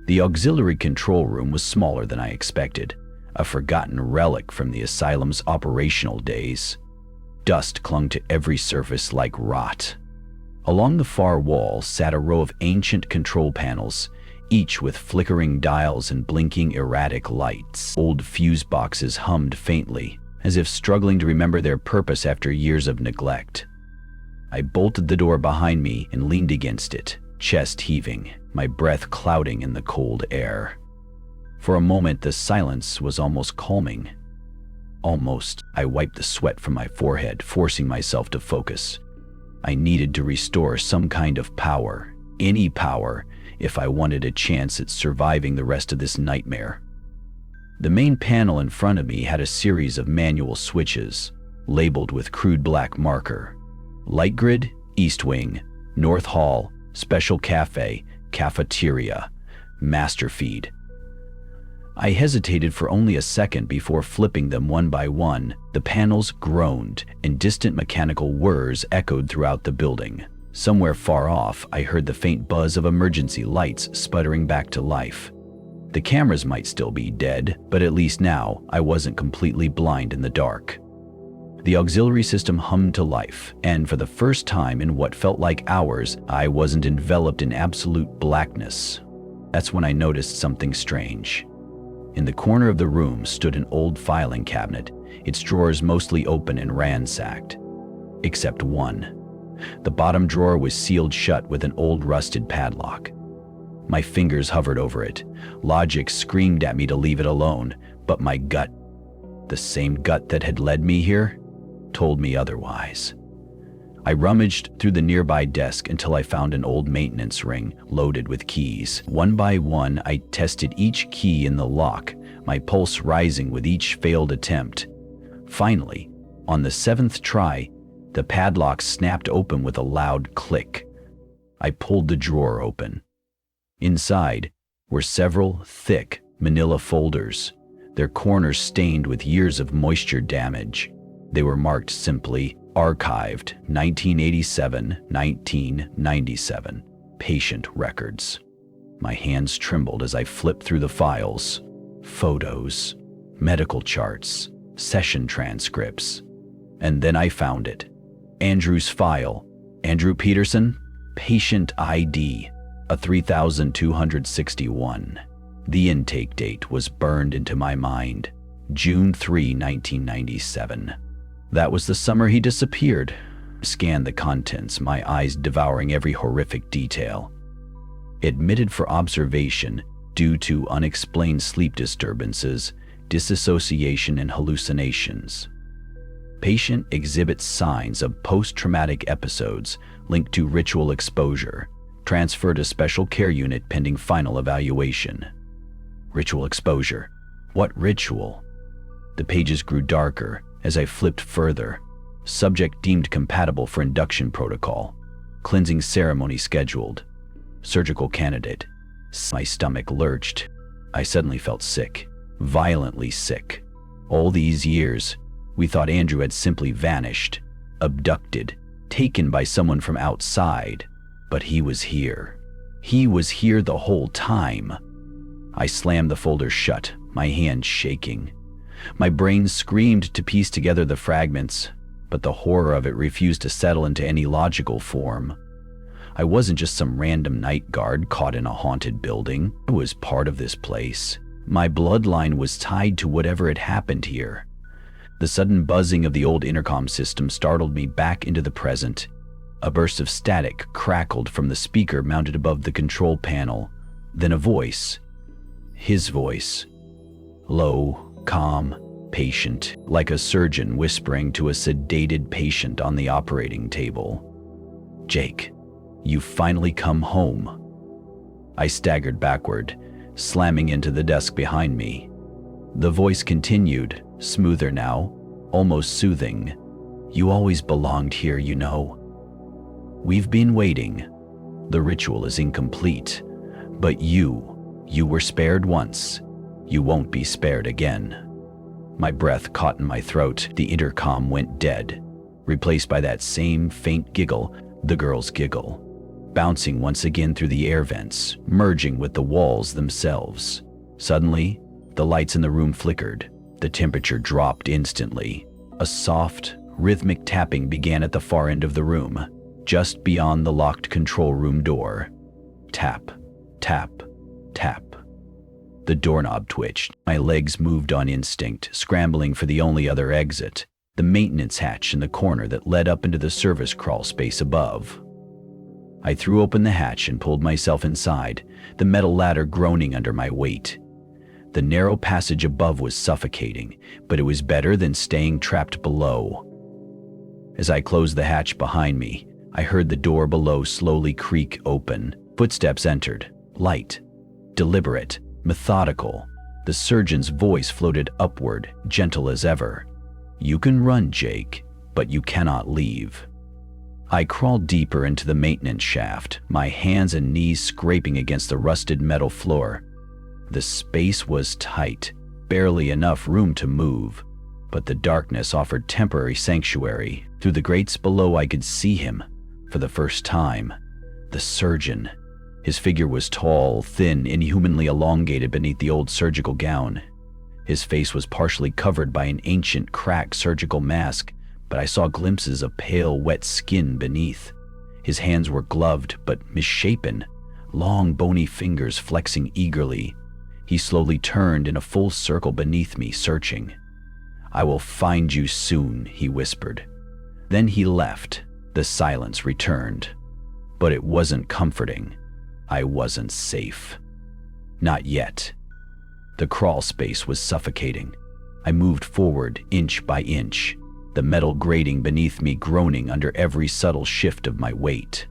The auxiliary control room was smaller than I expected, a forgotten relic from the asylum's operational days. Dust clung to every surface like rot. Along the far wall sat a row of ancient control panels, each with flickering dials and blinking erratic lights. Old fuse boxes hummed faintly, as if struggling to remember their purpose after years of neglect. I bolted the door behind me and leaned against it, chest heaving, my breath clouding in the cold air. For a moment, the silence was almost calming. Almost. I wiped the sweat from my forehead, forcing myself to focus. I needed to restore some kind of power, any power, if I wanted a chance at surviving the rest of this nightmare. The main panel in front of me had a series of manual switches, labeled with crude black marker. Light grid, East Wing, North Hall, Special Cafe, Cafeteria, Master Feed. I hesitated for only a second before flipping them one by one. The panels groaned, and distant mechanical whirs echoed throughout the building. Somewhere far off, I heard the faint buzz of emergency lights sputtering back to life. The cameras might still be dead, but at least now I wasn't completely blind in the dark. The auxiliary system hummed to life, and for the first time in what felt like hours, I wasn't enveloped in absolute blackness. That's when I noticed something strange. In the corner of the room stood an old filing cabinet, its drawers mostly open and ransacked. Except one. The bottom drawer was sealed shut with an old rusted padlock. My fingers hovered over it. Logic screamed at me to leave it alone, but my gut, the same gut that had led me here, told me otherwise. I rummaged through the nearby desk until I found an old maintenance ring loaded with keys. One by one, I tested each key in the lock, my pulse rising with each failed attempt. Finally, on the seventh try, the padlock snapped open with a loud click. I pulled the drawer open. Inside were several thick manila folders, their corners stained with years of moisture damage. They were marked simply, Archived 1987-1997, Patient Records. My hands trembled as I flipped through the files. Photos, medical charts, session transcripts. And then I found it. Andrew's file. Andrew Peterson, patient ID, a 3261. The intake date was burned into my mind, June 3, 1997. That was the summer he disappeared. Scanned the contents, my eyes devouring every horrific detail. Admitted for observation due to unexplained sleep disturbances, disassociation, and hallucinations. Patient exhibits signs of post-traumatic episodes linked to ritual exposure, Transfer to special care unit pending final evaluation. Ritual exposure. What ritual? The pages grew darker as I flipped further. Subject deemed compatible for induction protocol. Cleansing ceremony scheduled. Surgical candidate. My stomach lurched. I suddenly felt sick. Violently sick. All these years, we thought Andrew had simply vanished, abducted, taken by someone from outside. But he was here. He was here the whole time. I slammed the folder shut, my hands shaking. My brain screamed to piece together the fragments, but the horror of it refused to settle into any logical form. I wasn't just some random night guard caught in a haunted building. I was part of this place. My bloodline was tied to whatever had happened here. The sudden buzzing of the old intercom system startled me back into the present. A burst of static crackled from the speaker mounted above the control panel. Then a voice. His voice. Low, calm, patient, like a surgeon whispering to a sedated patient on the operating table. Jake, you've finally come home. I staggered backward, slamming into the desk behind me. The voice continued, smoother now, almost soothing. You always belonged here, you know. We've been waiting. The ritual is incomplete, but you were spared once. You won't be spared again. My breath caught in my throat. The intercom went dead, replaced by that same faint giggle, the girl's giggle, bouncing once again through the air vents, merging with the walls themselves. Suddenly, the lights in the room flickered. The temperature dropped instantly. A soft, rhythmic tapping began at the far end of the room, just beyond the locked control room door. Tap, tap, tap. The doorknob twitched. My legs moved on instinct, scrambling for the only other exit, the maintenance hatch in the corner that led up into the service crawl space above. I threw open the hatch and pulled myself inside, the metal ladder groaning under my weight. The narrow passage above was suffocating, but it was better than staying trapped below. As I closed the hatch behind me, I heard the door below slowly creak open. Footsteps entered, light, deliberate, methodical. The surgeon's voice floated upward, gentle as ever. You can run, Jake, but you cannot leave. I crawled deeper into the maintenance shaft, my hands and knees scraping against the rusted metal floor. The space was tight, barely enough room to move, but the darkness offered temporary sanctuary. Through the grates below I could see him, for the first time. The surgeon. His figure was tall, thin, inhumanly elongated beneath the old surgical gown. His face was partially covered by an ancient, cracked surgical mask, but I saw glimpses of pale, wet skin beneath. His hands were gloved, but misshapen, long, bony fingers flexing eagerly. He slowly turned in a full circle beneath me, searching. I will find you soon, he whispered. Then he left. The silence returned. But it wasn't comforting. I wasn't safe. Not yet. The crawl space was suffocating. I moved forward inch by inch, the metal grating beneath me groaning under every subtle shift of my weight.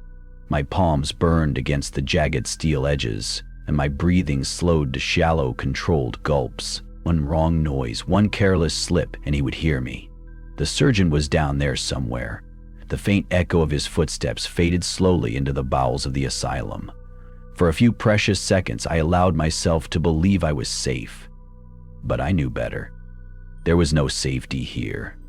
My palms burned against the jagged steel edges, and my breathing slowed to shallow, controlled gulps. One wrong noise, one careless slip, and he would hear me. The surgeon was down there somewhere. The faint echo of his footsteps faded slowly into the bowels of the asylum. For a few precious seconds, I allowed myself to believe I was safe. But I knew better. There was no safety here.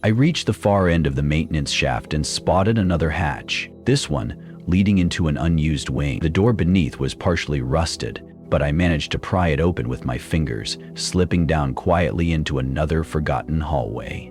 I reached the far end of the maintenance shaft and spotted another hatch, this one leading into an unused wing. The door beneath was partially rusted, but I managed to pry it open with my fingers, slipping down quietly into another forgotten hallway.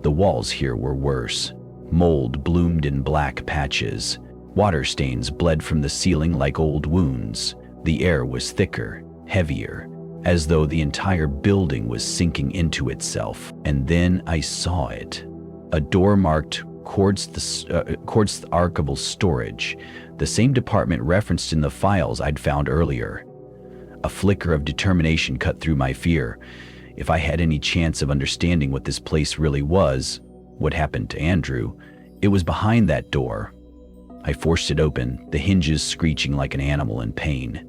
The walls here were worse. Mold bloomed in black patches. Water stains bled from the ceiling like old wounds. The air was thicker, heavier, as though the entire building was sinking into itself. And then I saw it. A door marked Quartz archival storage, the same department referenced in the files I'd found earlier. A flicker of determination cut through my fear. If I had any chance of understanding what this place really was, what happened to Andrew, it was behind that door. I forced it open, the hinges screeching like an animal in pain.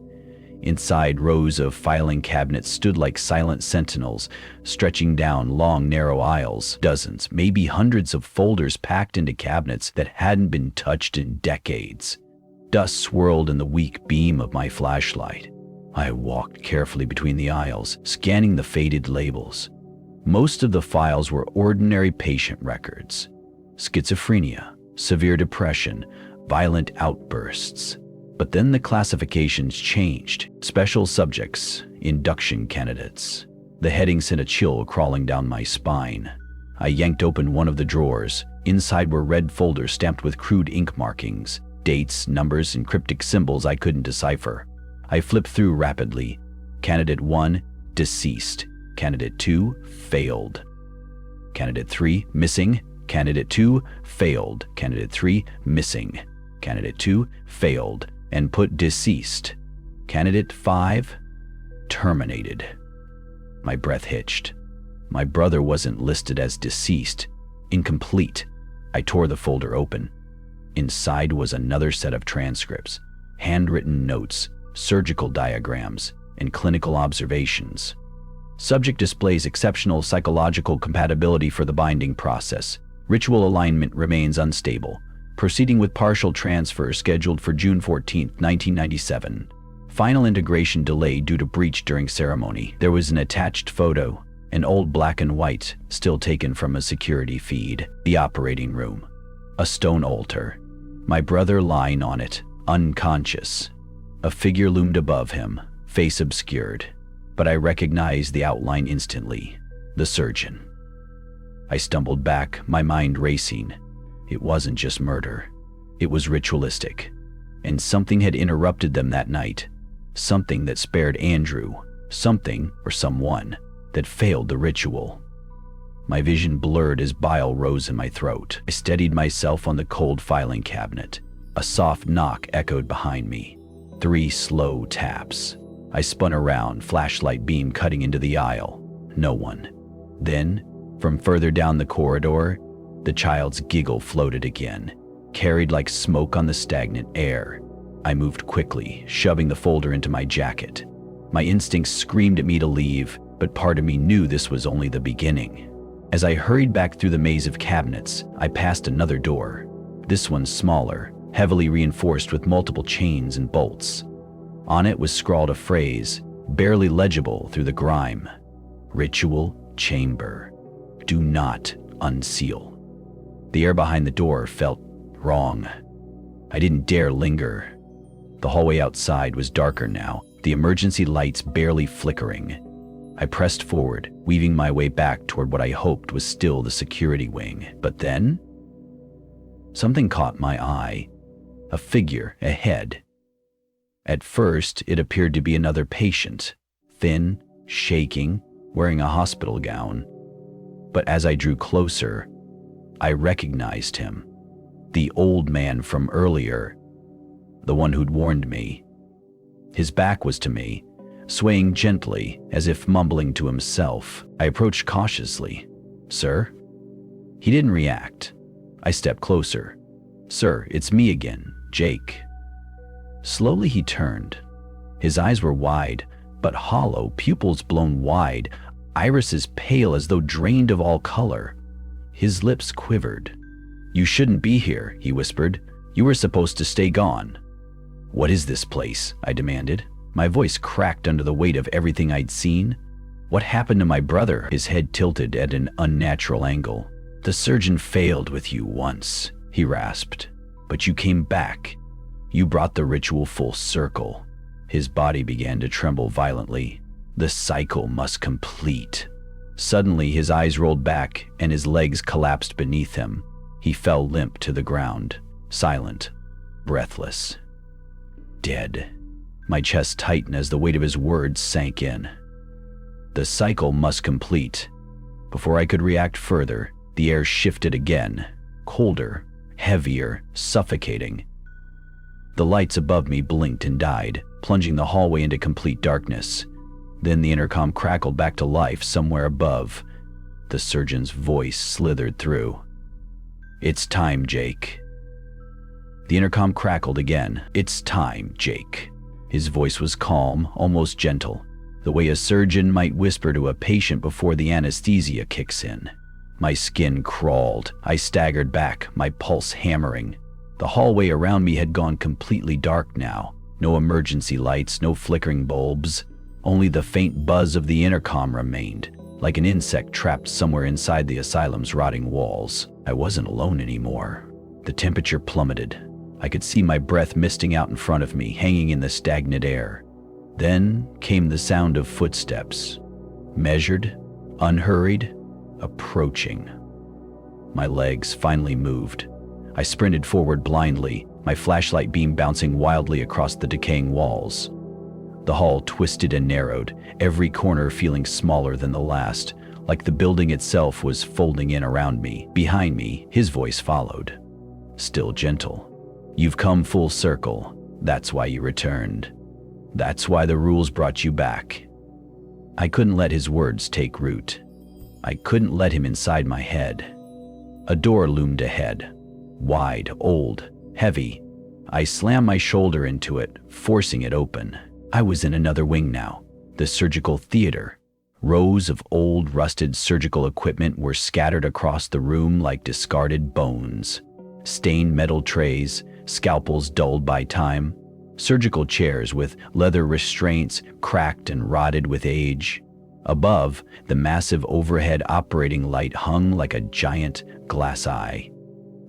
Inside, rows of filing cabinets stood like silent sentinels, stretching down long, narrow aisles. Dozens, maybe hundreds of folders packed into cabinets that hadn't been touched in decades. Dust swirled in the weak beam of my flashlight. I walked carefully between the aisles, scanning the faded labels. Most of the files were ordinary patient records. Schizophrenia, severe depression, violent outbursts. But then the classifications changed. Special subjects, induction candidates. The heading sent a chill crawling down my spine. I yanked open one of the drawers. Inside were red folders stamped with crude ink markings, dates, numbers, and cryptic symbols I couldn't decipher. I flipped through rapidly. Candidate 1, deceased. Candidate 2, failed. Candidate 3, missing. Candidate 2, failed. Candidate 3, missing. Candidate 2, failed. And put deceased. Candidate 5, terminated. My breath hitched. My brother wasn't listed as deceased. Incomplete. I tore the folder open. Inside was another set of transcripts, handwritten notes, surgical diagrams, and clinical observations. Subject displays exceptional psychological compatibility for the binding process. Ritual alignment remains unstable. Proceeding with partial transfer scheduled for June 14, 1997. Final integration delayed due to breach during ceremony. There was an attached photo, an old black and white, still taken from a security feed. The operating room. A stone altar. My brother lying on it, unconscious. A figure loomed above him, face obscured. But I recognized the outline instantly. The surgeon. I stumbled back, my mind racing. It wasn't just murder. It was ritualistic. And something had interrupted them that night. Something that spared Andrew. Something, or someone, that failed the ritual. My vision blurred as bile rose in my throat. I steadied myself on the cold filing cabinet. A soft knock echoed behind me. 3 slow taps. I spun around, flashlight beam cutting into the aisle. No one. Then, from further down the corridor, the child's giggle floated again, carried like smoke on the stagnant air. I moved quickly, shoving the folder into my jacket. My instincts screamed at me to leave, but part of me knew this was only the beginning. As I hurried back through the maze of cabinets, I passed another door. This one smaller, heavily reinforced with multiple chains and bolts. On it was scrawled a phrase, barely legible through the grime. Ritual chamber. Do not unseal. The air behind the door felt wrong. I didn't dare linger. The hallway outside was darker now, the emergency lights barely flickering. I pressed forward, weaving my way back toward what I hoped was still the security wing. But then, something caught my eye. A figure ahead. At first, it appeared to be another patient, thin, shaking, wearing a hospital gown. But as I drew closer, I recognized him. The old man from earlier, the one who'd warned me. His back was to me, swaying gently as if mumbling to himself. I approached cautiously. "Sir?" He didn't react. I stepped closer. "Sir, it's me again, Jake." Slowly he turned. His eyes were wide, but hollow, pupils blown wide, irises pale as though drained of all color. His lips quivered. "You shouldn't be here," he whispered. "You were supposed to stay gone." "What is this place?" I demanded. My voice cracked under the weight of everything I'd seen. "What happened to my brother?" His head tilted at an unnatural angle. "The surgeon failed with you once," he rasped. "But you came back. You brought the ritual full circle." His body began to tremble violently. "The cycle must complete." Suddenly, his eyes rolled back and his legs collapsed beneath him. He fell limp to the ground, silent, breathless. Dead. My chest tightened as the weight of his words sank in. The cycle must complete. Before I could react further, the air shifted again, colder, heavier, suffocating. The lights above me blinked and died, plunging the hallway into complete darkness. Then the intercom crackled back to life somewhere above. The surgeon's voice slithered through. "It's time, Jake." The intercom crackled again. "It's time, Jake." His voice was calm, almost gentle, the way a surgeon might whisper to a patient before the anesthesia kicks in. My skin crawled. I staggered back, my pulse hammering. The hallway around me had gone completely dark now. No emergency lights, no flickering bulbs. Only the faint buzz of the intercom remained, like an insect trapped somewhere inside the asylum's rotting walls. I wasn't alone anymore. The temperature plummeted. I could see my breath misting out in front of me, hanging in the stagnant air. Then came the sound of footsteps. Measured, unhurried, approaching. My legs finally moved. I sprinted forward blindly, my flashlight beam bouncing wildly across the decaying walls. The hall twisted and narrowed, every corner feeling smaller than the last, like the building itself was folding in around me. Behind me, his voice followed. Still gentle. "You've come full circle. That's why you returned. That's why the rules brought you back." I couldn't let his words take root. I couldn't let him inside my head. A door loomed ahead. Wide, old, heavy. I slammed my shoulder into it, forcing it open. I was in another wing now, the surgical theater. Rows of old, rusted surgical equipment were scattered across the room like discarded bones. Stained metal trays, scalpels dulled by time, surgical chairs with leather restraints cracked and rotted with age. Above, the massive overhead operating light hung like a giant glass eye.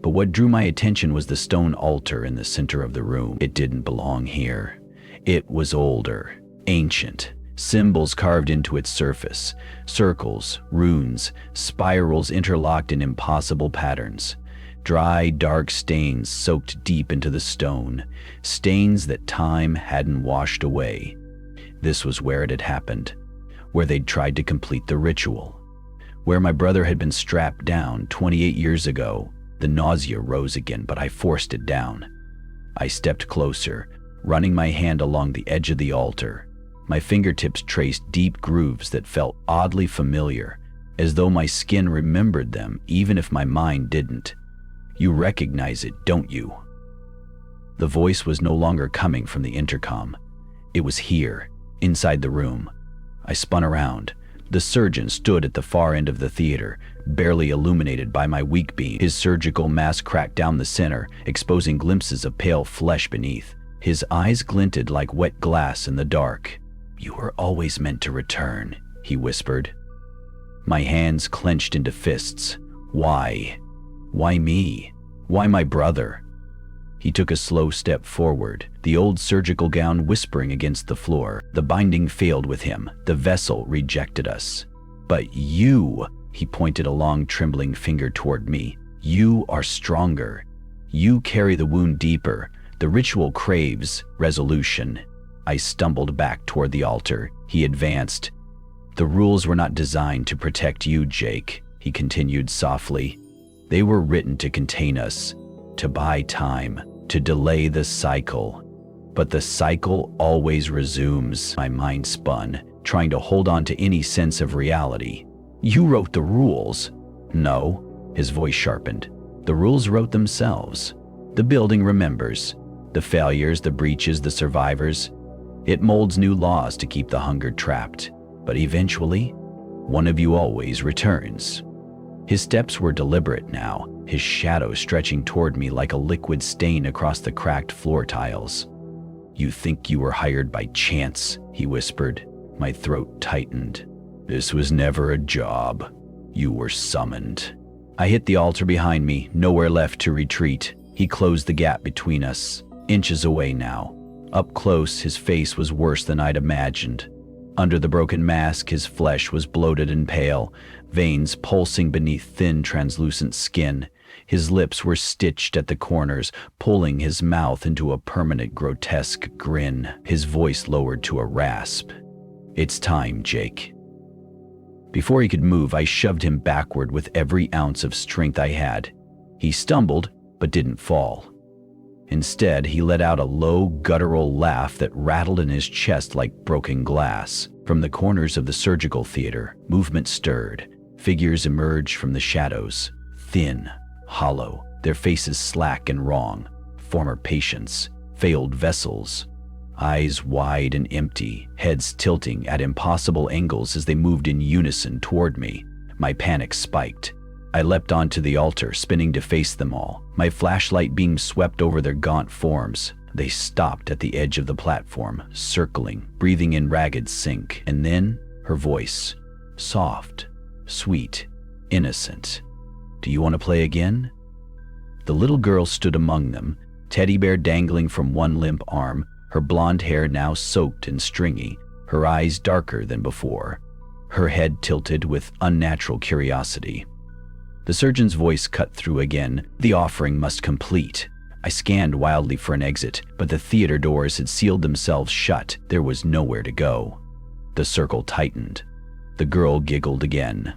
But what drew my attention was the stone altar in the center of the room. It didn't belong here. It was older, ancient, symbols carved into its surface, circles, runes, spirals interlocked in impossible patterns. Dry, dark stains soaked deep into the stone, stains that time hadn't washed away. This was where it had happened, where they'd tried to complete the ritual. Where my brother had been strapped down 28 years ago. The nausea rose again, but I forced it down. I stepped closer, running my hand along the edge of the altar. My fingertips traced deep grooves that felt oddly familiar, as though my skin remembered them, even if my mind didn't. "You recognize it, don't you?" The voice was no longer coming from the intercom. It was here, inside the room. I spun around. The surgeon stood at the far end of the theater, barely illuminated by my weak beam. His surgical mask cracked down the center, exposing glimpses of pale flesh beneath. His eyes glinted like wet glass in the dark. "You were always meant to return," he whispered. My hands clenched into fists. Why? Why me? Why my brother? He took a slow step forward, the old surgical gown whispering against the floor. The binding failed with him. The vessel rejected us. "But you," he pointed a long, trembling finger toward me, "you are stronger. You carry the wound deeper. The ritual craves resolution." I stumbled back toward the altar. He advanced. "The rules were not designed to protect you, Jake," he continued softly. "They were written to contain us, to buy time, to delay the cycle. But the cycle always resumes." My mind spun, trying to hold on to any sense of reality. "You wrote the rules." "No," his voice sharpened. "The rules wrote themselves. The building remembers. The failures, the breaches, the survivors. It molds new laws to keep the hungered trapped. But eventually, one of you always returns." His steps were deliberate now, his shadow stretching toward me like a liquid stain across the cracked floor tiles. "You think you were hired by chance," he whispered. My throat tightened. "This was never a job. You were summoned." I hit the altar behind me, nowhere left to retreat. He closed the gap between us, inches away now. Up close, his face was worse than I'd imagined. Under the broken mask, his flesh was bloated and pale, veins pulsing beneath thin, translucent skin. His lips were stitched at the corners, pulling his mouth into a permanent, grotesque grin. His voice lowered to a rasp. "It's time, Jake." Before he could move, I shoved him backward with every ounce of strength I had. He stumbled, but didn't fall. Instead, he let out a low, guttural laugh that rattled in his chest like broken glass. From the corners of the surgical theater, movement stirred. Figures emerged from the shadows, thin, hollow, their faces slack and wrong. former patients, failed vessels. Eyes wide and empty, heads tilting at impossible angles as they moved in unison toward me. My panic spiked. I leapt onto the altar, spinning to face them all, my flashlight beam swept over their gaunt forms. They stopped at the edge of the platform, circling, breathing in ragged sync. And then, her voice. Soft, sweet, innocent. "Do you want to play again?" The little girl stood among them, teddy bear dangling from one limp arm, her blonde hair now soaked and stringy, her eyes darker than before, her head tilted with unnatural curiosity. The surgeon's voice cut through again. "The offering must complete." I scanned wildly for an exit, but the theater doors had sealed themselves shut. There was nowhere to go. The circle tightened. The girl giggled again.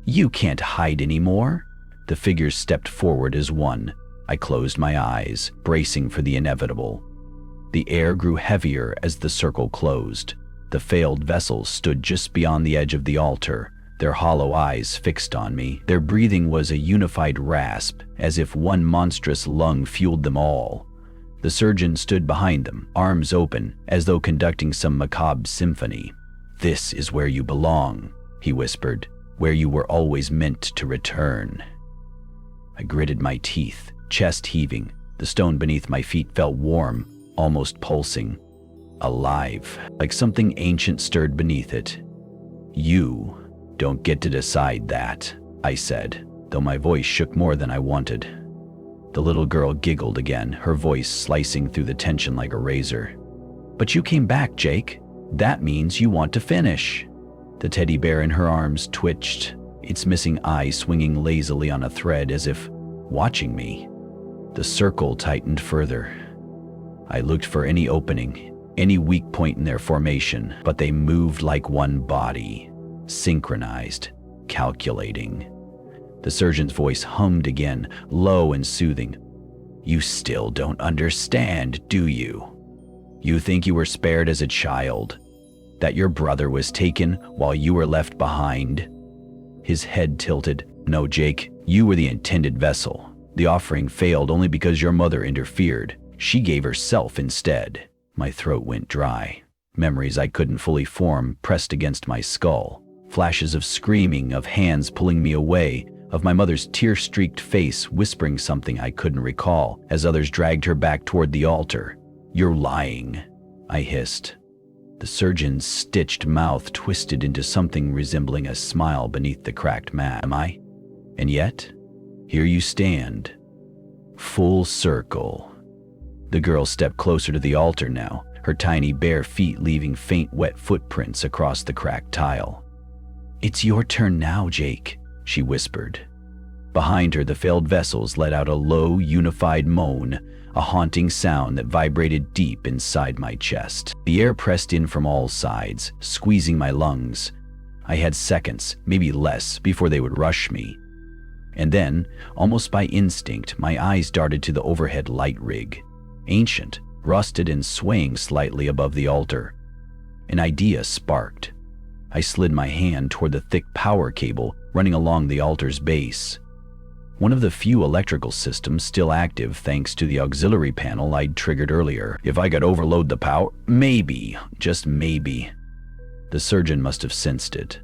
"You can't hide anymore." The figures stepped forward as one. I closed my eyes, bracing for the inevitable. The air grew heavier as the circle closed. The failed vessels stood just beyond the edge of the altar, their hollow eyes fixed on me. Their breathing was a unified rasp, as if one monstrous lung fueled them all. The surgeon stood behind them, arms open, as though conducting some macabre symphony. "This is where you belong," he whispered, "where you were always meant to return." I gritted my teeth, chest heaving. The stone beneath my feet felt warm, almost pulsing. Alive, like something ancient stirred beneath it. "You don't get to decide that," I said, though my voice shook more than I wanted. The little girl giggled again, her voice slicing through the tension like a razor. "But you came back, Jake. That means you want to finish." The teddy bear in her arms twitched, its missing eye swinging lazily on a thread as if watching me. The circle tightened further. I looked for any opening, any weak point in their formation, but they moved like one body, synchronized, calculating. The surgeon's voice hummed again, low and soothing. "You still don't understand, do you? You think you were spared as a child? That your brother was taken while you were left behind?" His head tilted. "No, Jake, you were the intended vessel. The offering failed only because your mother interfered. She gave herself instead." My throat went dry. Memories I couldn't fully form pressed against my skull. Flashes of screaming, of hands pulling me away, of my mother's tear-streaked face whispering something I couldn't recall as others dragged her back toward the altar. "You're lying," I hissed. The surgeon's stitched mouth twisted into something resembling a smile beneath the cracked mask. "Am I? And yet, here you stand. Full circle." The girl stepped closer to the altar now, her tiny bare feet leaving faint wet footprints across the cracked tile. "It's your turn now, Jake," she whispered. Behind her, the failed vessels let out a low, unified moan, a haunting sound that vibrated deep inside my chest. The air pressed in from all sides, squeezing my lungs. I had seconds, maybe less, before they would rush me. And then, almost by instinct, my eyes darted to the overhead light rig. Ancient, rusted and swaying slightly above the altar. An idea sparked. I slid my hand toward the thick power cable running along the altar's base. One of the few electrical systems still active thanks to the auxiliary panel I'd triggered earlier. If I could overload the power, maybe, just maybe. The surgeon must have sensed it.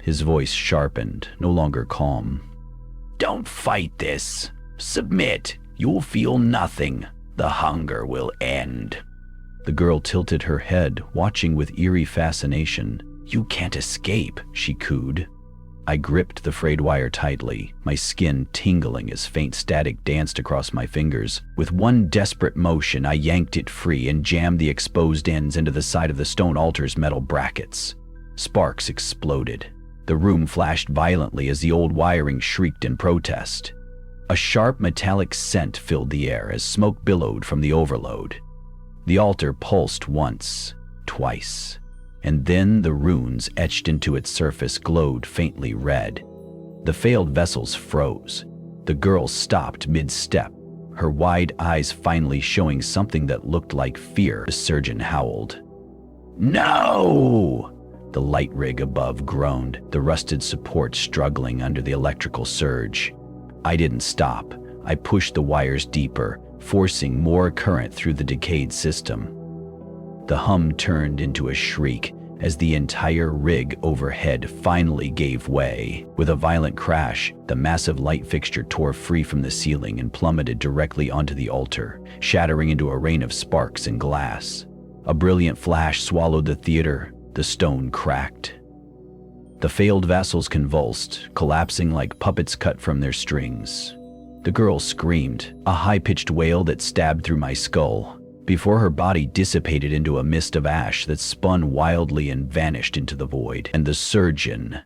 His voice sharpened, no longer calm. "Don't fight this. Submit. You'll feel nothing. The hunger will end." The girl tilted her head, watching with eerie fascination. "You can't escape," she cooed. I gripped the frayed wire tightly, my skin tingling as faint static danced across my fingers. With one desperate motion, I yanked it free and jammed the exposed ends into the side of the stone altar's metal brackets. Sparks exploded. The room flashed violently as the old wiring shrieked in protest. A sharp metallic scent filled the air as smoke billowed from the overload. The altar pulsed once, twice, and then the runes etched into its surface glowed faintly red. The failed vessels froze. The girl stopped mid-step, her wide eyes finally showing something that looked like fear. The surgeon howled. "No!" The light rig above groaned, the rusted support struggling under the electrical surge. I didn't stop. I pushed the wires deeper, forcing more current through the decayed system. The hum turned into a shriek as the entire rig overhead finally gave way. With a violent crash, the massive light fixture tore free from the ceiling and plummeted directly onto the altar, shattering into a rain of sparks and glass. A brilliant flash swallowed the theater. The stone cracked. The failed vessels convulsed, collapsing like puppets cut from their strings. The girl screamed, a high-pitched wail that stabbed through my skull, before her body dissipated into a mist of ash that spun wildly and vanished into the void. And the surgeon,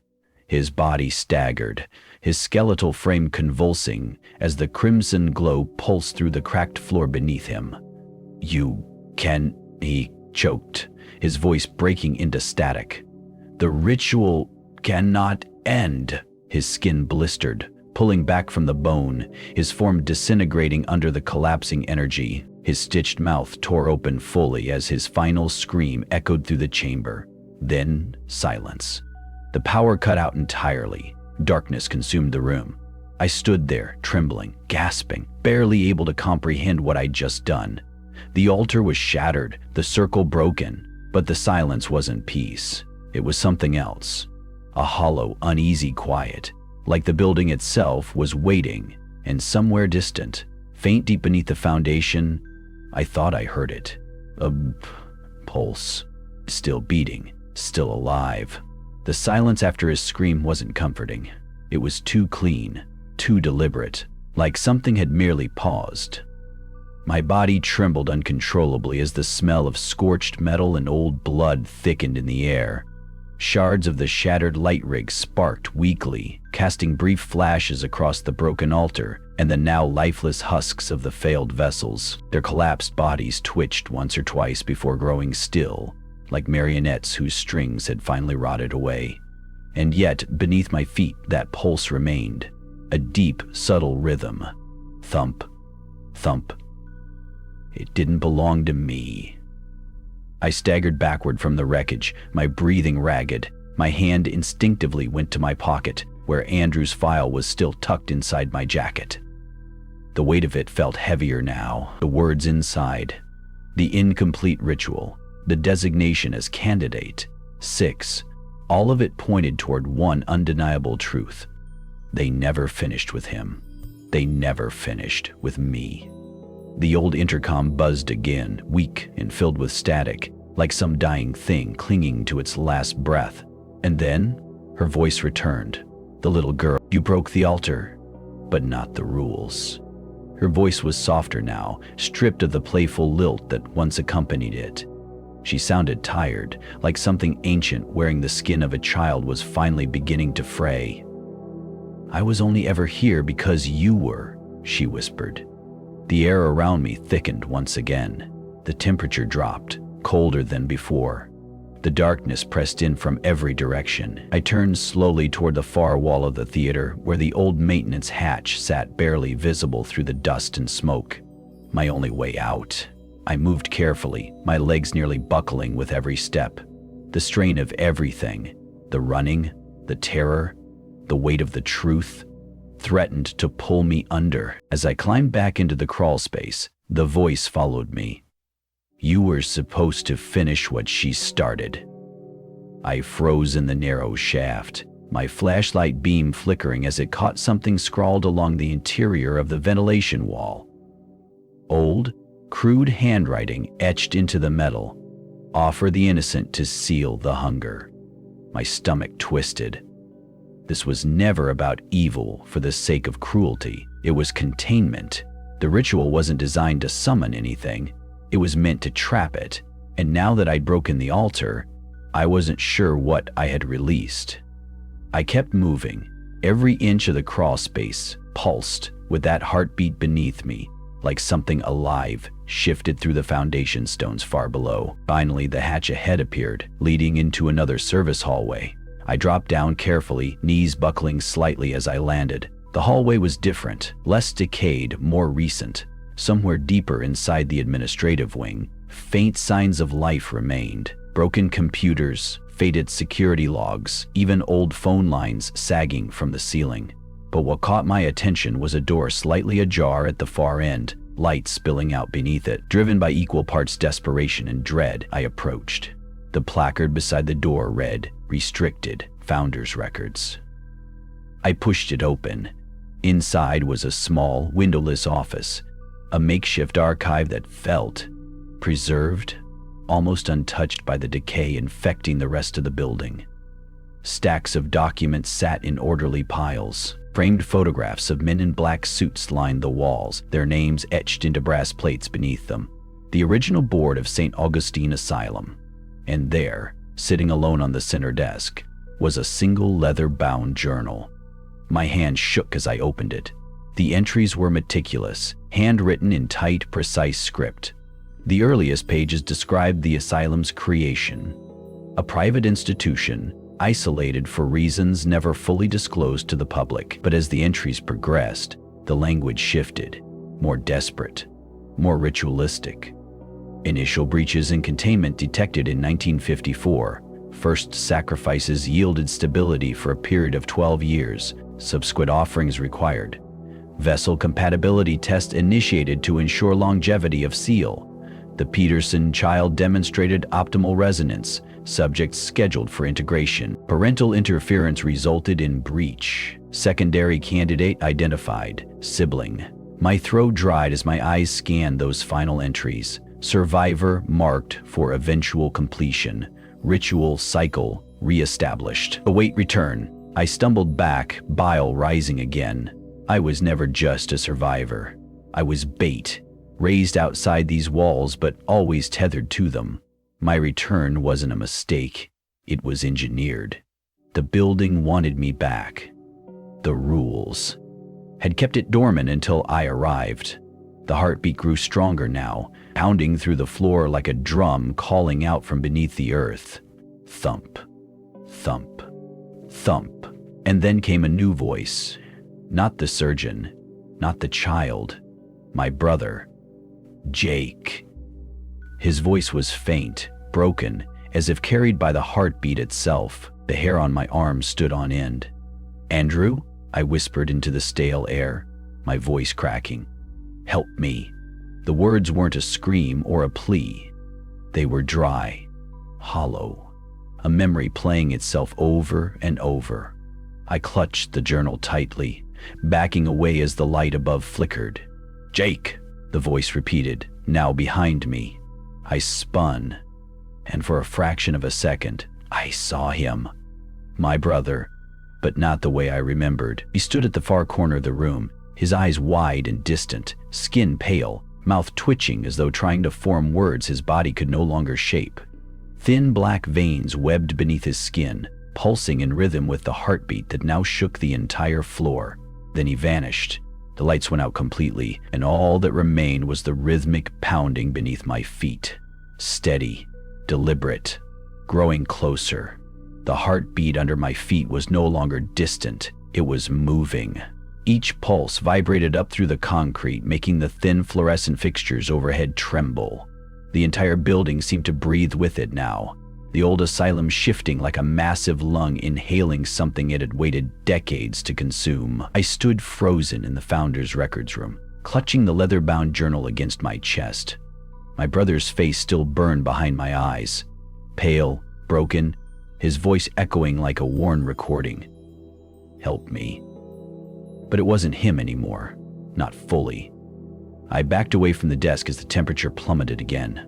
his body staggered, his skeletal frame convulsing as the crimson glow pulsed through the cracked floor beneath him. "You can," he choked, his voice breaking into static. "The ritual cannot end." His skin blistered, pulling back from the bone, his form disintegrating under the collapsing energy. His stitched mouth tore open fully as his final scream echoed through the chamber. Then silence. The power cut out entirely. Darkness consumed the room. I stood there, trembling, gasping, barely able to comprehend what I'd just done. The altar was shattered, the circle broken, but the silence wasn't peace. It was something else. A hollow, uneasy quiet, like the building itself was waiting, and somewhere distant, faint deep beneath the foundation, I thought I heard it. A pulse. Still beating, still alive. The silence after his scream wasn't comforting. It was too clean, too deliberate, like something had merely paused. My body trembled uncontrollably as the smell of scorched metal and old blood thickened in the air. Shards of the shattered light rig sparked weakly, casting brief flashes across the broken altar and the now lifeless husks of the failed vessels. Their collapsed bodies twitched once or twice before growing still, like marionettes whose strings had finally rotted away. And yet, beneath my feet, that pulse remained, a deep, subtle rhythm. Thump, thump. It didn't belong to me. I staggered backward from the wreckage, my breathing ragged. My hand instinctively went to my pocket, where Andrew's file was still tucked inside my jacket. The weight of it felt heavier now, the words inside. The incomplete ritual, the designation as candidate, 6, all of it pointed toward one undeniable truth. They never finished with him. They never finished with me. The old intercom buzzed again, weak and filled with static, like some dying thing clinging to its last breath. And then, her voice returned. The little girl, "You broke the altar, but not the rules." Her voice was softer now, stripped of the playful lilt that once accompanied it. She sounded tired, like something ancient wearing the skin of a child was finally beginning to fray. "I was only ever here because you were," she whispered. The air around me thickened once again. The temperature dropped, colder than before. The darkness pressed in from every direction. I turned slowly toward the far wall of the theater, where the old maintenance hatch sat barely visible through the dust and smoke. My only way out. I moved carefully, my legs nearly buckling with every step. The strain of everything, the running, the terror, the weight of the truth, threatened to pull me under. As I climbed back into the crawl space, the voice followed me. "You were supposed to finish what she started." I froze in the narrow shaft, my flashlight beam flickering as it caught something scrawled along the interior of the ventilation wall. Old, crude handwriting etched into the metal. "Offer the innocent to seal the hunger." My stomach twisted. This was never about evil for the sake of cruelty. It was containment. The ritual wasn't designed to summon anything. It was meant to trap it. And now that I'd broken the altar, I wasn't sure what I had released. I kept moving. Every inch of the crawl space pulsed with that heartbeat beneath me, like something alive shifted through the foundation stones far below. Finally, the hatch ahead appeared, leading into another service hallway. I dropped down carefully, knees buckling slightly as I landed. The hallway was different, less decayed, more recent. Somewhere deeper inside the administrative wing, faint signs of life remained. Broken computers, faded security logs, even old phone lines sagging from the ceiling. But what caught my attention was a door slightly ajar at the far end, light spilling out beneath it. Driven by equal parts desperation and dread, I approached. The placard beside the door read, "Restricted, Founders Records." I pushed it open. Inside was a small, windowless office, a makeshift archive that felt preserved, almost untouched by the decay infecting the rest of the building. Stacks of documents sat in orderly piles. Framed photographs of men in black suits lined the walls, their names etched into brass plates beneath them. The original board of St. Augustine Asylum. And there, sitting alone on the center desk, was a single leather-bound journal. My hand shook as I opened it. The entries were meticulous, handwritten in tight, precise script. The earliest pages described the asylum's creation, a private institution isolated for reasons never fully disclosed to the public. But as the entries progressed, the language shifted, more desperate, more ritualistic. Initial breaches in containment detected in 1954. First sacrifices yielded stability for a period of 12 years. Subsequent offerings required. Vessel compatibility test initiated to ensure longevity of seal. The Peterson child demonstrated optimal resonance. Subjects scheduled for integration. Parental interference resulted in breach. Secondary candidate identified. Sibling. My throat dried as my eyes scanned those final entries. Survivor marked for eventual completion. Ritual cycle reestablished. Await return. I stumbled back, bile rising again. I was never just a survivor. I was bait, raised outside these walls but always tethered to them. My return wasn't a mistake. It was engineered. The building wanted me back. The rules had kept it dormant until I arrived. The heartbeat grew stronger now, pounding through the floor like a drum calling out from beneath the earth. Thump, thump, thump. And then came a new voice. Not the surgeon, not the child, my brother, Jake. His voice was faint, broken, as if carried by the heartbeat itself. The hair on my arm stood on end. "Andrew?" I whispered into the stale air, my voice cracking. "Help me." The words weren't a scream or a plea. They were dry, hollow, a memory playing itself over and over. I clutched the journal tightly, backing away as the light above flickered. "Jake," the voice repeated, now behind me. I spun, and for a fraction of a second, I saw him. My brother, but not the way I remembered. He stood at the far corner of the room, his eyes wide and distant, skin pale, mouth twitching as though trying to form words his body could no longer shape. Thin black veins webbed beneath his skin, pulsing in rhythm with the heartbeat that now shook the entire floor. Then he vanished. The lights went out completely, and all that remained was the rhythmic pounding beneath my feet. Steady, deliberate, growing closer. The heartbeat under my feet was no longer distant, it was moving. Each pulse vibrated up through the concrete, making the thin fluorescent fixtures overhead tremble. The entire building seemed to breathe with it now, the old asylum shifting like a massive lung inhaling something it had waited decades to consume. I stood frozen in the Founders Records room, clutching the leather-bound journal against my chest. My brother's face still burned behind my eyes, pale, broken, his voice echoing like a worn recording. "Help me." But it wasn't him anymore, not fully. I backed away from the desk as the temperature plummeted again.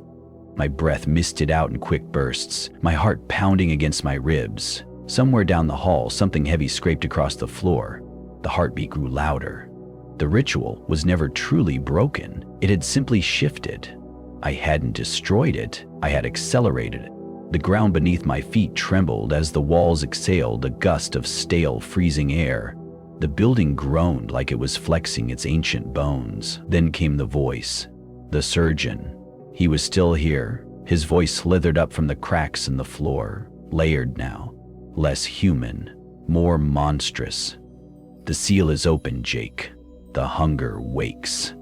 My breath misted out in quick bursts, my heart pounding against my ribs. Somewhere down the hall, something heavy scraped across the floor. The heartbeat grew louder. The ritual was never truly broken. It had simply shifted. I hadn't destroyed it, I had accelerated it. The ground beneath my feet trembled as the walls exhaled a gust of stale, freezing air. The building groaned like it was flexing its ancient bones. Then came the voice. The surgeon. He was still here. His voice slithered up from the cracks in the floor, layered now, less human, more monstrous. "The seal is open, Jake. The hunger wakes."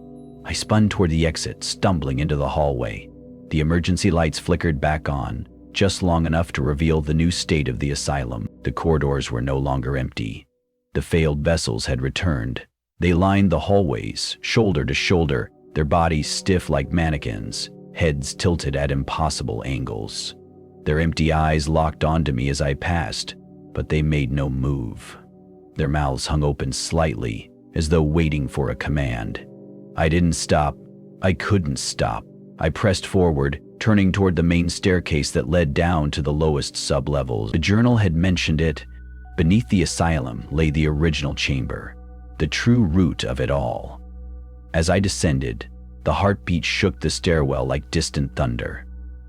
I spun toward the exit, stumbling into the hallway. The emergency lights flickered back on, just long enough to reveal the new state of the asylum. The corridors were no longer empty. The failed vessels had returned. They lined the hallways, shoulder to shoulder, their bodies stiff like mannequins, heads tilted at impossible angles. Their empty eyes locked onto me as I passed, but they made no move. Their mouths hung open slightly, as though waiting for a command. I didn't stop. I couldn't stop. I pressed forward, turning toward the main staircase that led down to the lowest sublevels. The journal had mentioned it. Beneath the asylum lay the original chamber, the true root of it all. As I descended, the heartbeat shook the stairwell like distant thunder.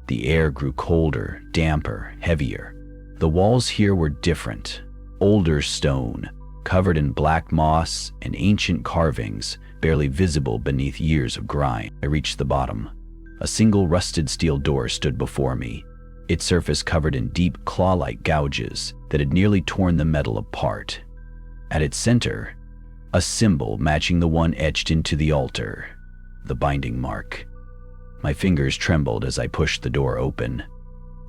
The air grew colder, damper, heavier. The walls here were different. Older stone, covered in black moss and ancient carvings, barely visible beneath years of grime. I reached the bottom. A single rusted steel door stood before me, its surface covered in deep claw-like gouges that had nearly torn the metal apart. At its center, a symbol matching the one etched into the altar, the binding mark. My fingers trembled as I pushed the door open.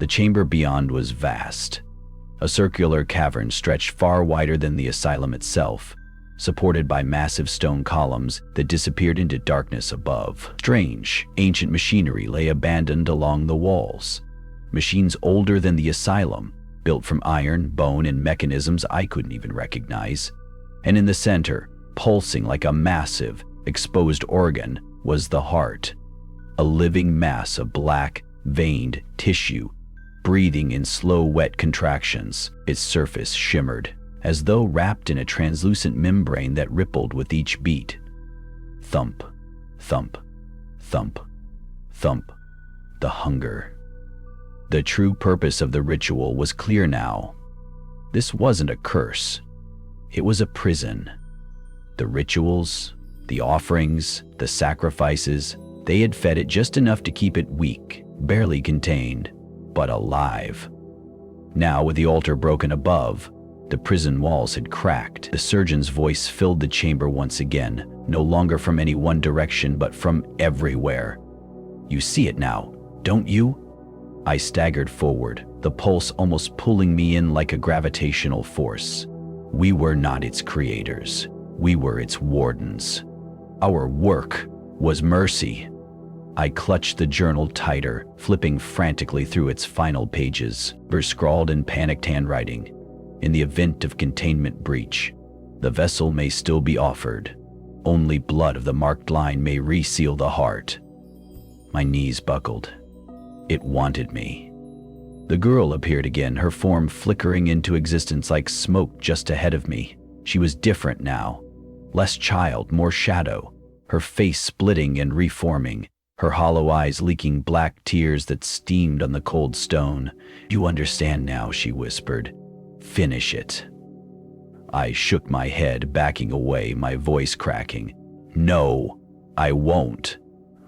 The chamber beyond was vast. A circular cavern stretched far wider than the asylum itself, supported by massive stone columns that disappeared into darkness above. Strange, ancient machinery lay abandoned along the walls. Machines older than the asylum, built from iron, bone, and mechanisms I couldn't even recognize. And in the center, pulsing like a massive, exposed organ, was the heart. A living mass of black, veined tissue, breathing in slow, wet contractions. Its surface shimmered, as though wrapped in a translucent membrane that rippled with each beat. Thump, thump, thump, thump. The hunger. The true purpose of the ritual was clear now. This wasn't a curse. It was a prison. The rituals, the offerings, the sacrifices, they had fed it just enough to keep it weak, barely contained, but alive. Now, with the altar broken above, the prison walls had cracked. The surgeon's voice filled the chamber once again, no longer from any one direction, but from everywhere. "You see it now, don't you?" I staggered forward, the pulse almost pulling me in like a gravitational force. We were not its creators. We were its wardens. Our work was mercy. I clutched the journal tighter, flipping frantically through its final pages, scrawled in panicked handwriting. In the event of containment breach, the vessel may still be offered. Only blood of the marked line may reseal the heart. My knees buckled. It wanted me. The girl appeared again, her form flickering into existence like smoke just ahead of me. She was different now. Less child, more shadow. Her face splitting and reforming. Her hollow eyes leaking black tears that steamed on the cold stone. "You understand now," she whispered. "Finish it." I shook my head, backing away, my voice cracking. "No, I won't."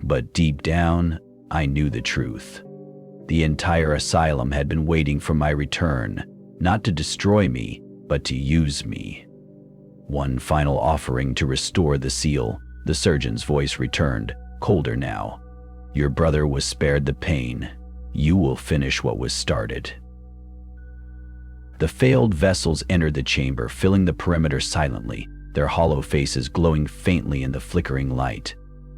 But deep down, I knew the truth. The entire asylum had been waiting for my return, not to destroy me, but to use me. One final offering to restore the seal. The surgeon's voice returned, colder now. "Your brother was spared the pain. You will finish what was started." The failed vessels entered the chamber, filling the perimeter silently, their hollow faces glowing faintly in the flickering light.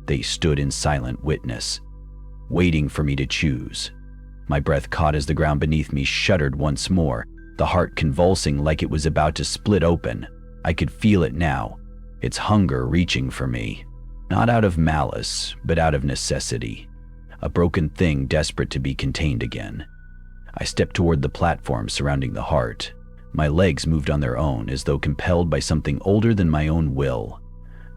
They stood in silent witness, waiting for me to choose. My breath caught as the ground beneath me shuddered once more, the heart convulsing like it was about to split open. I could feel it now, its hunger reaching for me. Not out of malice, but out of necessity. A broken thing desperate to be contained again. I stepped toward the platform surrounding the heart. My legs moved on their own, as though compelled by something older than my own will.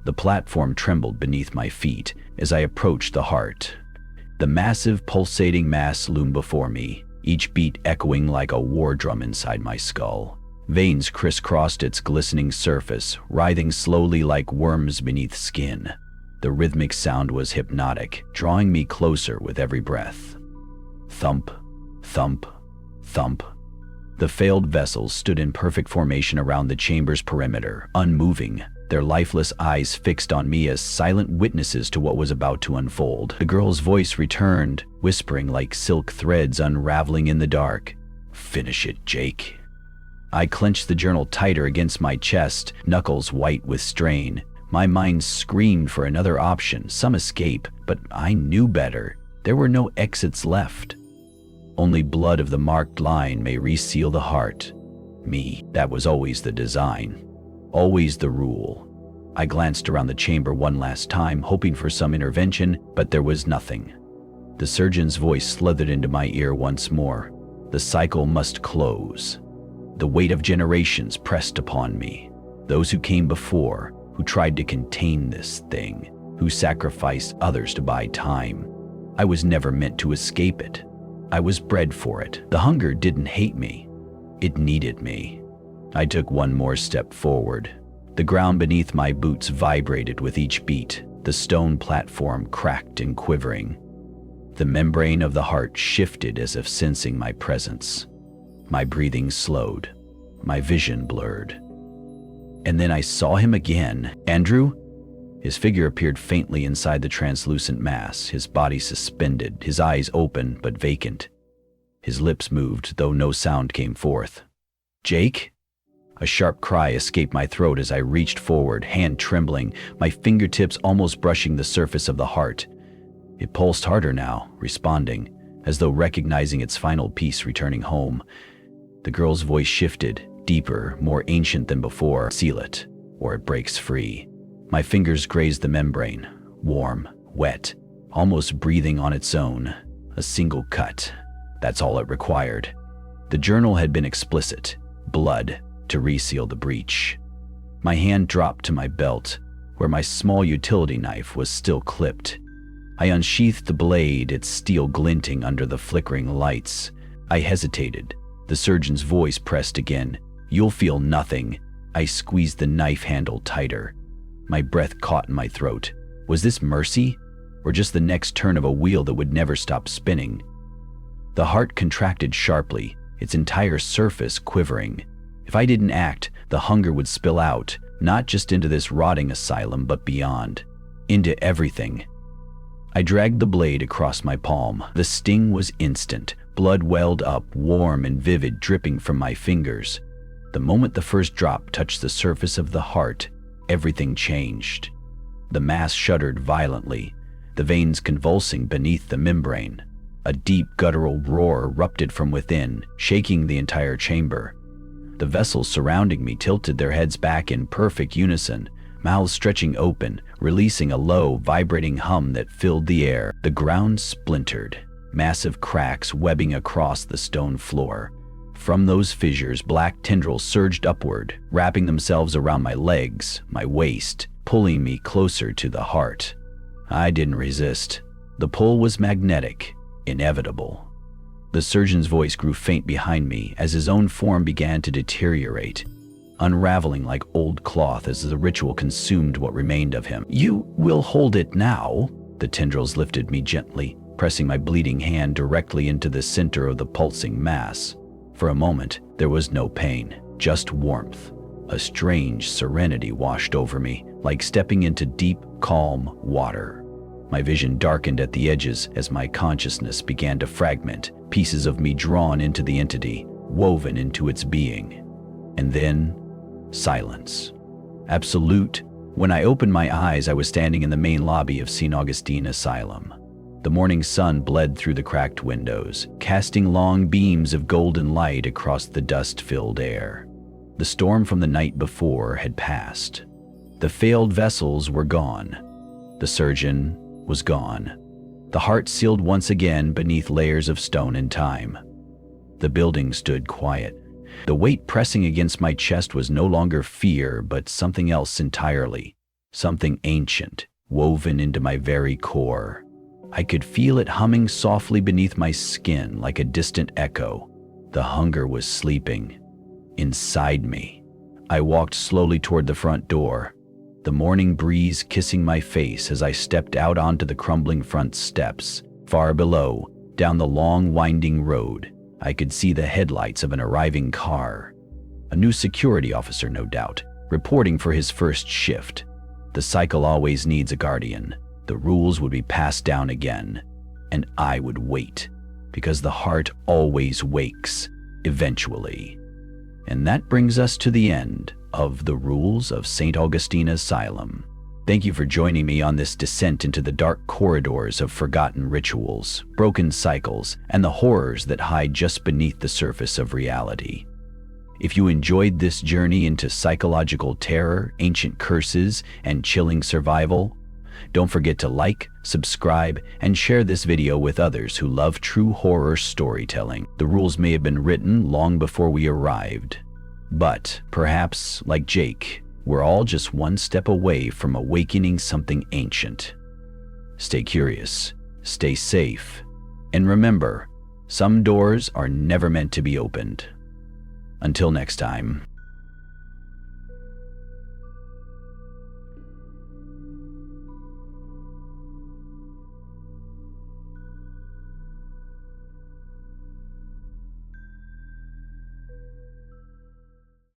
The platform trembled beneath my feet as I approached the heart. The massive, pulsating mass loomed before me, each beat echoing like a war drum inside my skull. Veins crisscrossed its glistening surface, writhing slowly like worms beneath skin. The rhythmic sound was hypnotic, drawing me closer with every breath. Thump, thump, thump. The failed vessels stood in perfect formation around the chamber's perimeter, unmoving, their lifeless eyes fixed on me as silent witnesses to what was about to unfold. The girl's voice returned, whispering like silk threads unraveling in the dark. "Finish it, Jake." I clenched the journal tighter against my chest, knuckles white with strain. My mind screamed for another option, some escape, but I knew better. There were no exits left. Only blood of the marked line may reseal the heart. Me, that was always the design. Always the rule. I glanced around the chamber one last time, hoping for some intervention, but there was nothing. The surgeon's voice slithered into my ear once more. The cycle must close. The weight of generations pressed upon me. Those who came before, who tried to contain this thing, who sacrificed others to buy time. I was never meant to escape it. I was bred for it. The hunger didn't hate me. It needed me. I took one more step forward. The ground beneath my boots vibrated with each beat. The stone platform cracked and quivering. The membrane of the heart shifted as if sensing my presence. My breathing slowed. My vision blurred. And then I saw him again. Andrew? His figure appeared faintly inside the translucent mass, his body suspended, his eyes open but vacant. His lips moved, though no sound came forth. Jake? A sharp cry escaped my throat as I reached forward, hand trembling, my fingertips almost brushing the surface of the heart. It pulsed harder now, responding, as though recognizing its final piece returning home. The girl's voice shifted, deeper, more ancient than before. Seal it, or it breaks free. My fingers grazed the membrane, warm, wet, almost breathing on its own. A single cut. That's all it required. The journal had been explicit. Blood to reseal the breach. My hand dropped to my belt, where my small utility knife was still clipped. I unsheathed the blade, its steel glinting under the flickering lights. I hesitated. The surgeon's voice pressed again. You'll feel nothing. I squeezed the knife handle tighter. My breath caught in my throat. Was this mercy, or just the next turn of a wheel that would never stop spinning? The heart contracted sharply, its entire surface quivering. If I didn't act, the hunger would spill out, not just into this rotting asylum, but beyond. Into everything. I dragged the blade across my palm. The sting was instant. Blood welled up, warm and vivid, dripping from my fingers. The moment the first drop touched the surface of the heart, everything changed. The mass shuddered violently, the veins convulsing beneath the membrane. A deep guttural roar erupted from within, shaking the entire chamber. The vessels surrounding me tilted their heads back in perfect unison, mouths stretching open, releasing a low, vibrating hum that filled the air. The ground splintered, massive cracks webbing across the stone floor. From those fissures, black tendrils surged upward, wrapping themselves around my legs, my waist, pulling me closer to the heart. I didn't resist. The pull was magnetic, inevitable. The surgeon's voice grew faint behind me as his own form began to deteriorate, unraveling like old cloth as the ritual consumed what remained of him. You will hold it now. The tendrils lifted me gently, pressing my bleeding hand directly into the center of the pulsing mass. For a moment, there was no pain, just warmth. A strange serenity washed over me, like stepping into deep, calm water. My vision darkened at the edges as my consciousness began to fragment, pieces of me drawn into the entity, woven into its being. And then, silence. Absolute. When I opened my eyes, I was standing in the main lobby of St. Augustine Asylum. The morning sun bled through the cracked windows, casting long beams of golden light across the dust-filled air. The storm from the night before had passed. The failed vessels were gone. The surgeon was gone. The heart sealed once again beneath layers of stone and time. The building stood quiet. The weight pressing against my chest was no longer fear, but something else entirely. Something ancient, woven into my very core. I could feel it humming softly beneath my skin like a distant echo. The hunger was sleeping inside me. I walked slowly toward the front door, the morning breeze kissing my face as I stepped out onto the crumbling front steps. Far below, down the long winding road, I could see the headlights of an arriving car. A new security officer, no doubt, reporting for his first shift. The cycle always needs a guardian. The rules would be passed down again, and I would wait, because the heart always wakes, eventually. And that brings us to the end of the rules of St. Augustine Asylum. Thank you for joining me on this descent into the dark corridors of forgotten rituals, broken cycles, and the horrors that hide just beneath the surface of reality. If you enjoyed this journey into psychological terror, ancient curses, and chilling survival, don't forget to like, subscribe, and share this video with others who love true horror storytelling. The rules may have been written long before we arrived, but perhaps, like Jake, we're all just one step away from awakening something ancient. Stay curious, stay safe, and remember, some doors are never meant to be opened. Until next time.